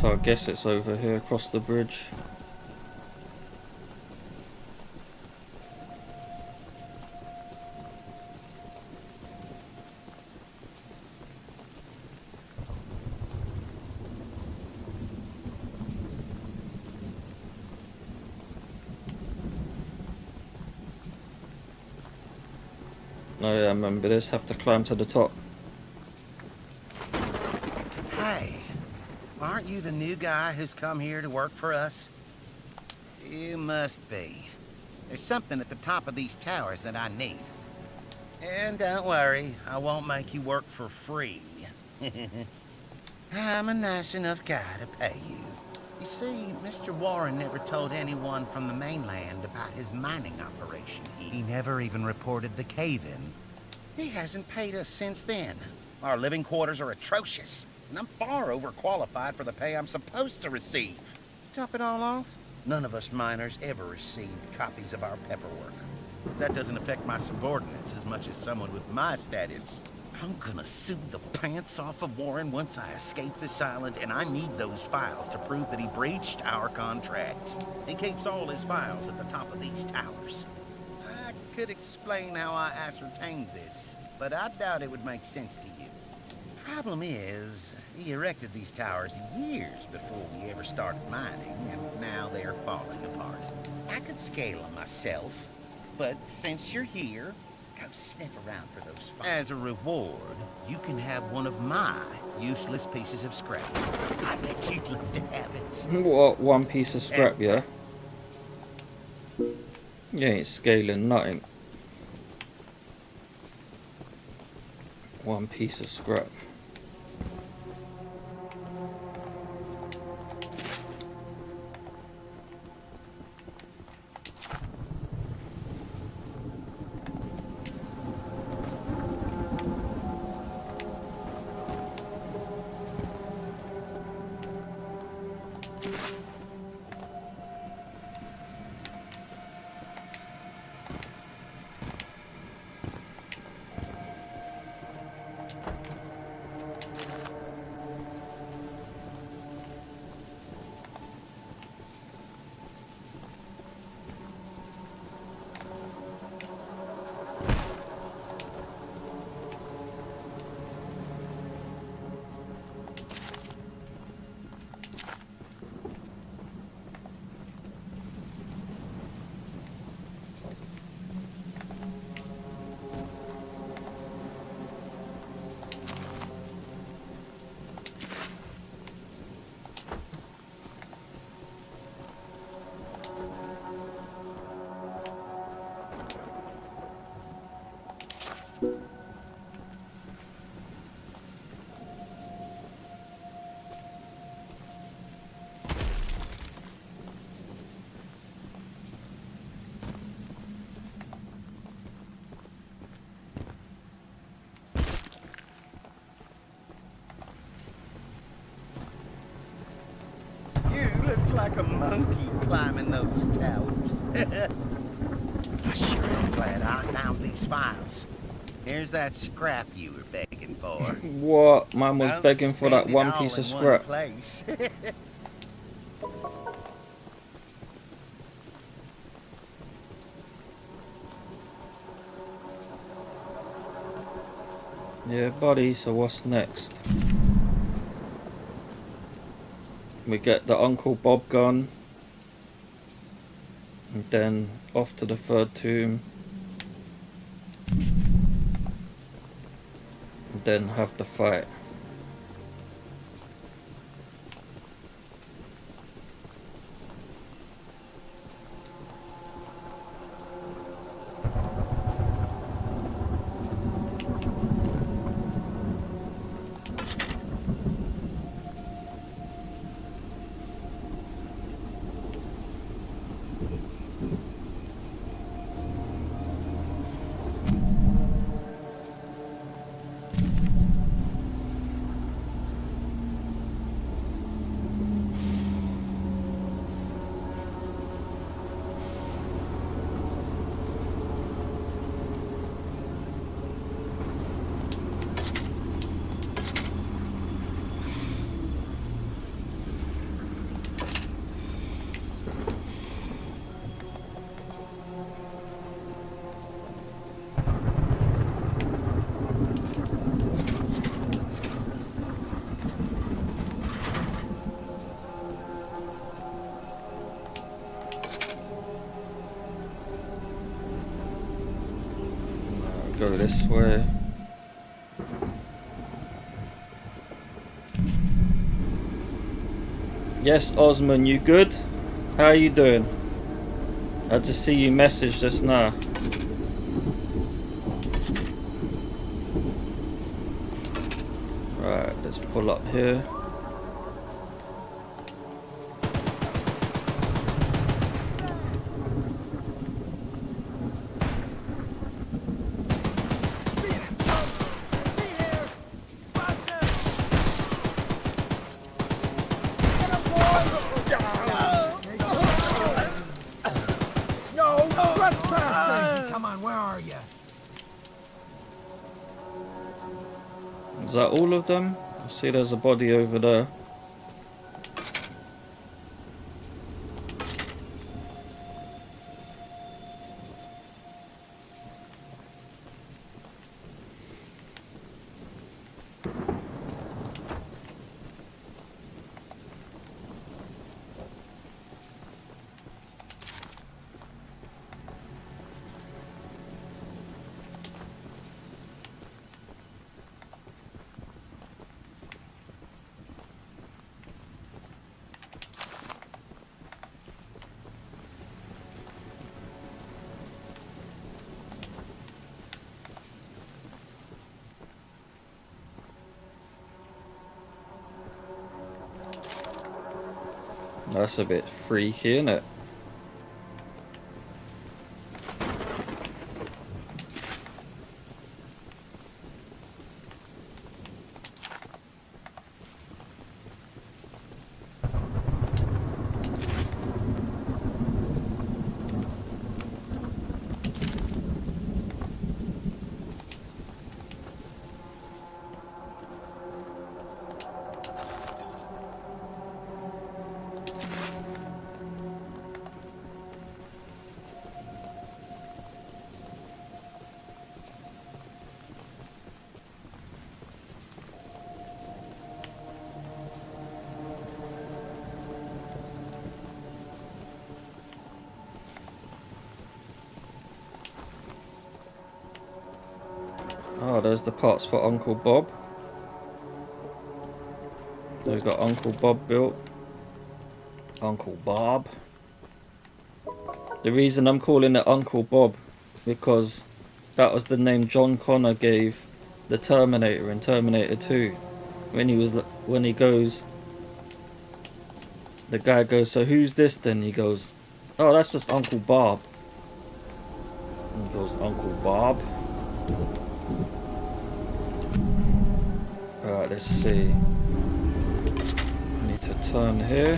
So I guess it's over here across the bridge. Oh yeah, I remember this. Have to climb to the top. Hey, aren't you the new guy who's come here to work for us? You must be. There's something at the top of these towers that I need. And don't worry, I won't make you work for free. I'm a nice enough guy to pay you. You see, Mr. Warren never told anyone from the mainland about his mining operation. He never even reported the cave-in. He hasn't paid us since then. Our living quarters are atrocious, and I'm far overqualified for the pay I'm supposed to receive. Top it all off, none of us miners ever received copies of our paperwork. That doesn't affect my subordinates as much as someone with my status. I'm gonna sue the pants off of Warren once I escape this island, and I need those files to prove that he breached our contract. He keeps all his files at the top of these towers. I could explain how I ascertained this, but I doubt it would make sense to you. Problem is, he erected these towers years before we ever started mining, and now they're falling apart. I could scale them myself, but since you're here, go sniff around for those files. As a reward, you can have one of my useless pieces of scrap. I bet you'd love to have it. What, one piece of scrap, yeah? You ain't scaling nothing. One piece of scrap. You look like a monkey climbing those towers. I sure am glad I found these files. Here's that scrap you were begging for. What? Man was Don't begging for that spend it one all piece of in one scrap. place. Yeah, buddy, so what's next? We get the Uncle Bob gun. And then off to the third tomb. And then have the fight. Go this way. Yes, Osman, you good? How are you doing? I just see you message just now. Right, let's pull up here. No, trespassing! Come on, where are you? Is that all of them? I see there's a body over there. That's a bit freaky, isn't it? Oh, there's the parts for Uncle Bob. We've got Uncle Bob built. Uncle Bob. The reason I'm calling it Uncle Bob, because that was the name John Connor gave the Terminator in Terminator 2. When he goes, the guy goes, "So who's this then?" He goes, "Oh, that's just Uncle Bob." And he goes, "Uncle Bob." Alright, let's see. Need to turn here.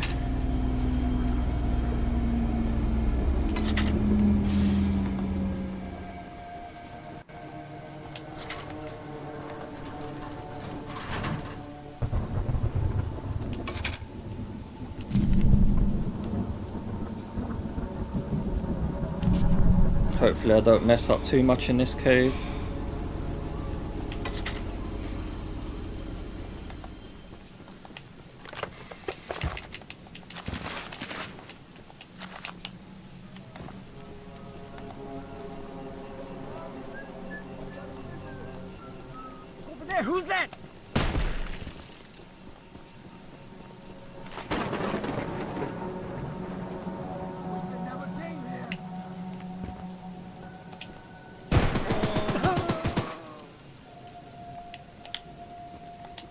Hopefully I don't mess up too much in this cave. Over there, who's that?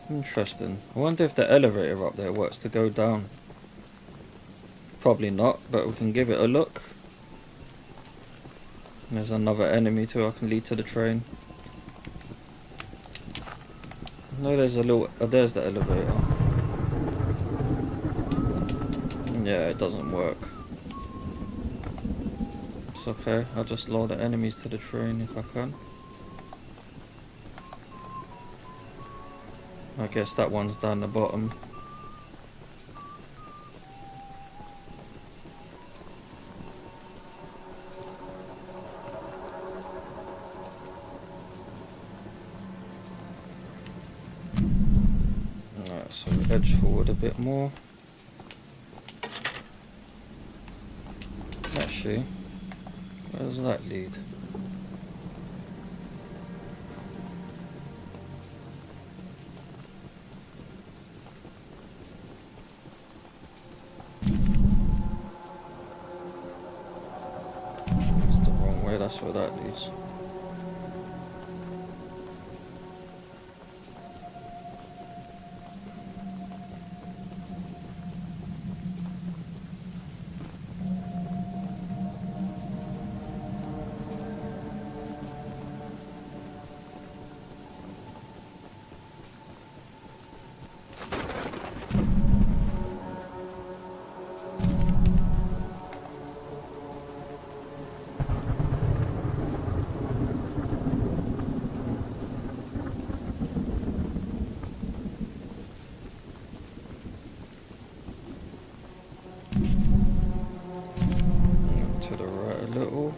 Interesting. I wonder if the elevator up there works to go down. Probably not, but we can give it a look. There's another enemy too I can lead to the train. No, there's a little... Oh, there's the elevator. Yeah, it doesn't work. It's okay, I'll just lure the enemies to the train if I can. I guess that one's down the bottom. Alright, so edge forward a bit more. Actually, where does that lead? that's where that leads. To the right a little.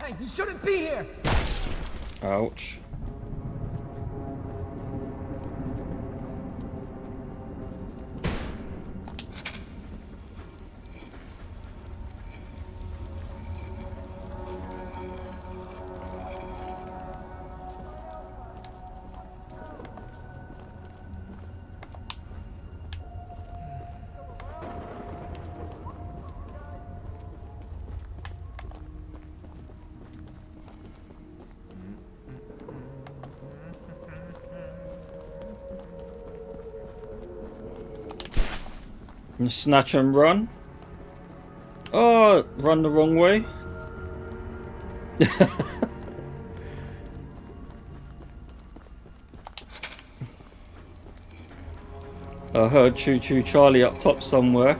Hey, you shouldn't be here! Ouch. And snatch and run. Oh, run the wrong way. I heard Choo Choo Charlie up top somewhere,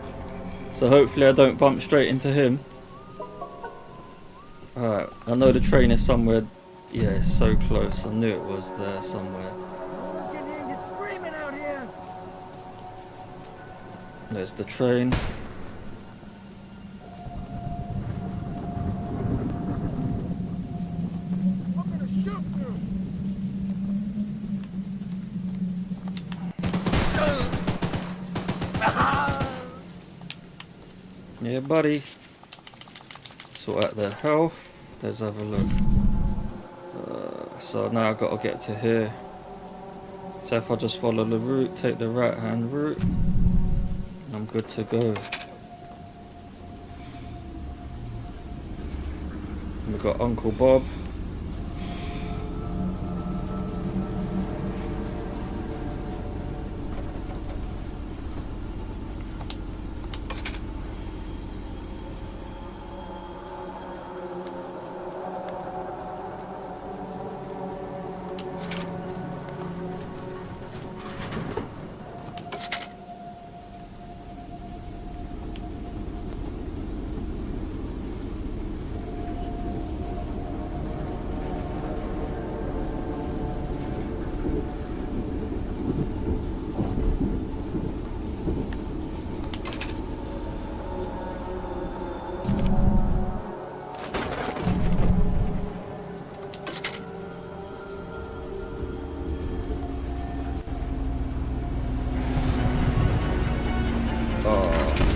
so hopefully I don't bump straight into him. Alright, I know the train is somewhere. Yeah, it's so close. I knew it was there somewhere. I can hear you screaming out here! There's the train. I'm gonna shoot you! Yeah, buddy. Sort out their health. Let's have a look. So now I've got to get to here. So if I just follow the route, take the right hand route, I'm good to go. We've got Uncle Bob.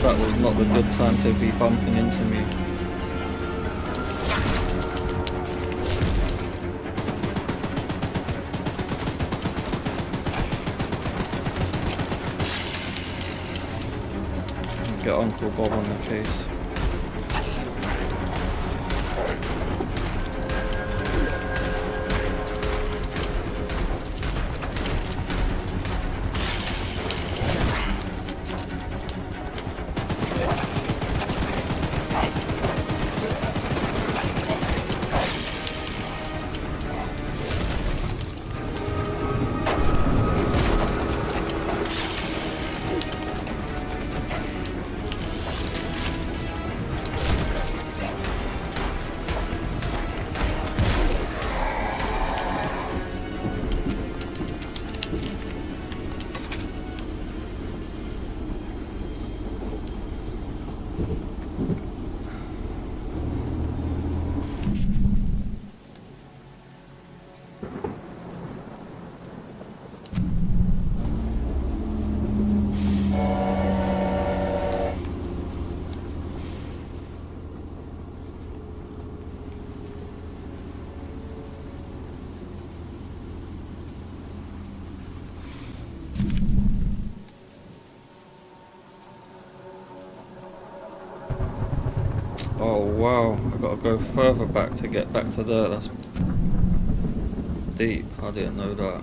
That was not the good time to be bumping into me. Get Uncle Bob on the case. Oh wow, I gotta go further back to get back to there. That's deep. I didn't know that.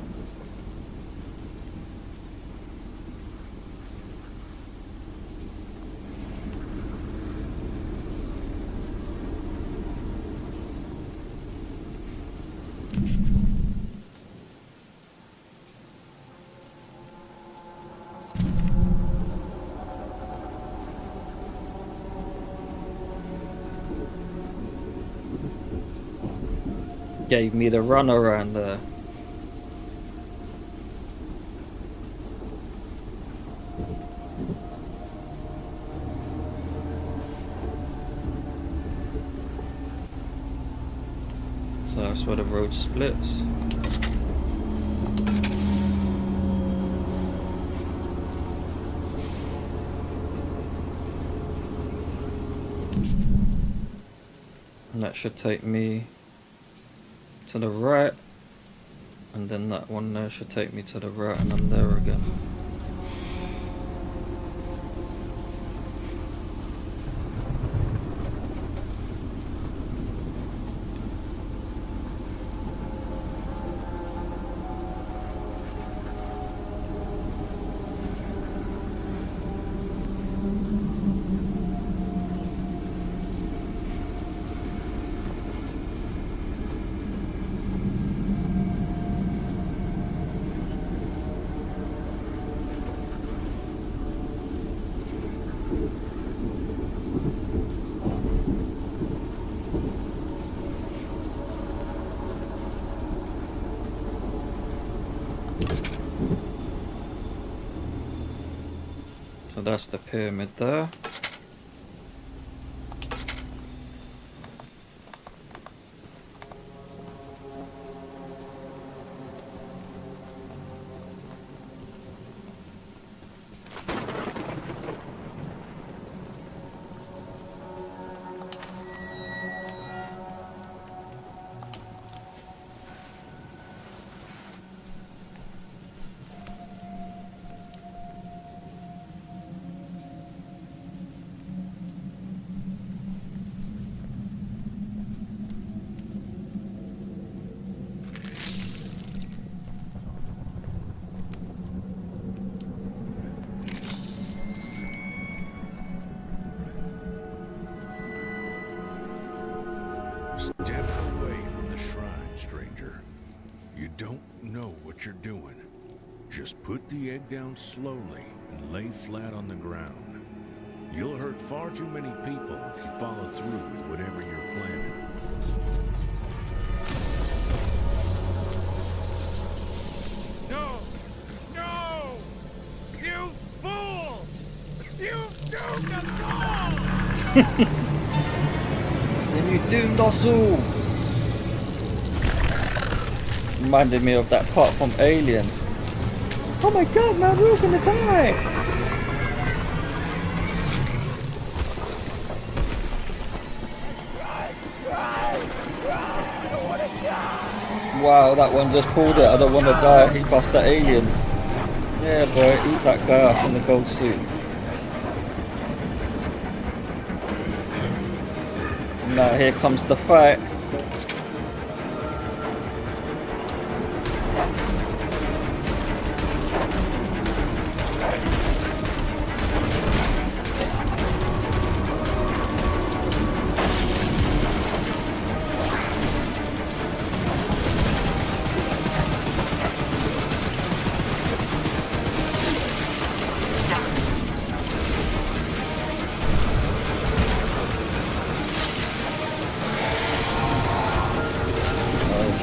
Gave me the run around there. So that's where the road splits. And that should take me to the right, and then that one there should take me to the right, and I'm there again. So that's the pyramid there. Step away from the shrine, stranger. You don't know what you're doing. Just put the egg down slowly and lay flat on the ground. You'll hurt far too many people if you follow through with whatever you're planning. No! No! You fool! You doomed us all! And you doomed us all! Reminded me of that part from Aliens. Oh my god, man, we're all gonna die! Wow, that one just pulled it. I don't want to die. He bust the aliens. Yeah, boy, eat that guy up in the gold suit. Now here comes the fight.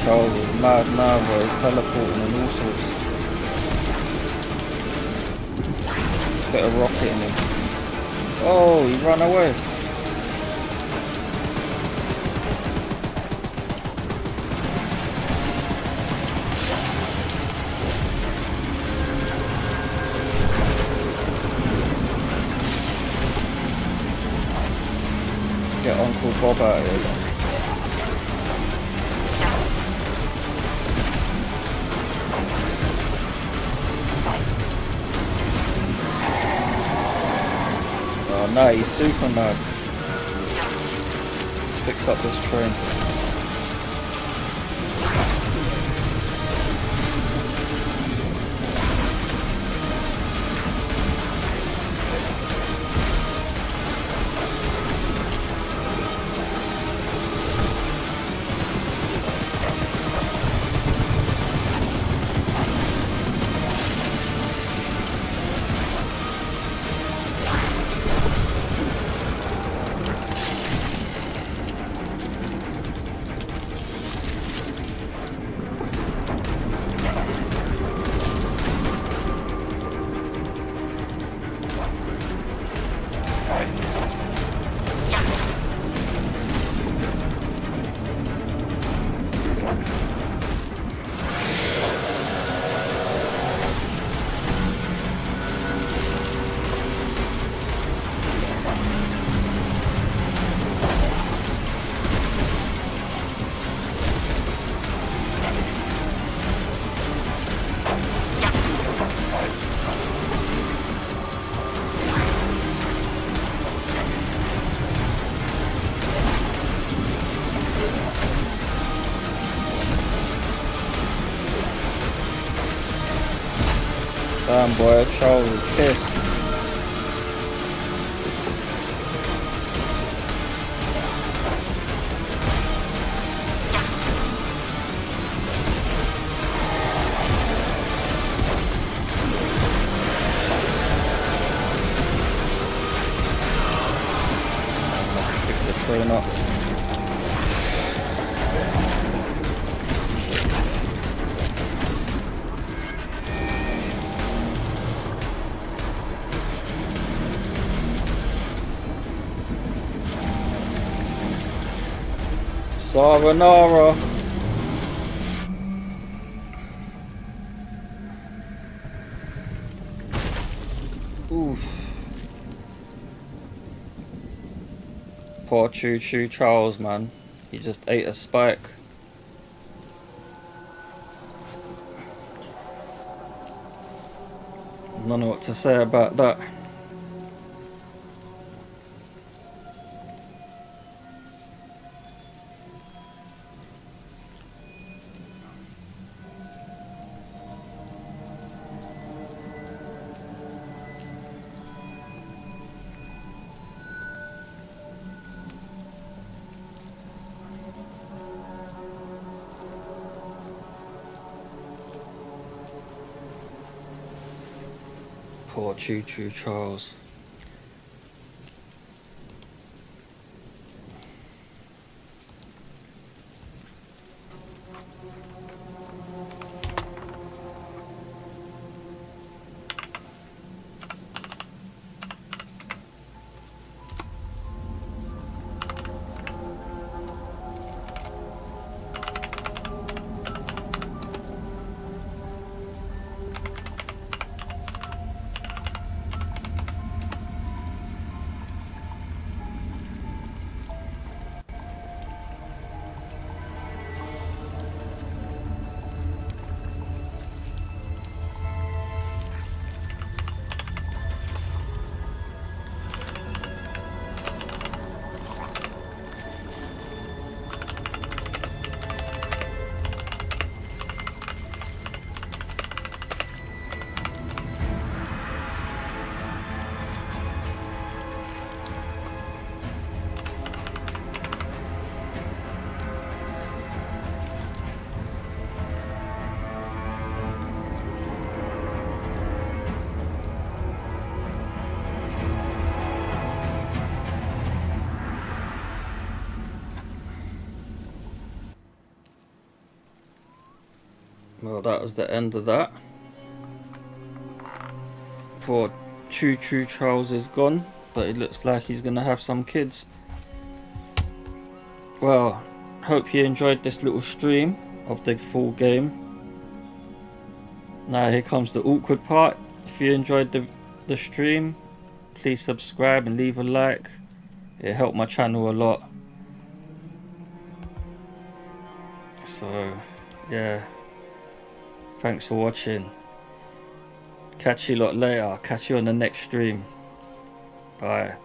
Charles is mad now, bro. He's teleporting and all sorts. Bit of rocket in him. Oh, he ran away. Get Uncle Bob out of here then. Oh no, he's super mad. Let's fix up this train. Damn boy, Charles is pissed. Fix the train up. Sayonara. Oof. Poor Choo Choo Charles, man. He just ate a spike. Don't know what to say about that. Poor Choo Choo Charles. Well, that was the end of that. Poor Choo Choo Charles is gone. but it looks like he's gonna have some kids. Well, hope you enjoyed this little stream of the full game. Now here comes the awkward part. If you enjoyed the stream, please subscribe and leave a like. It helped my channel a lot. So yeah, thanks for watching. Catch you lot later. Catch you on the next stream. Bye.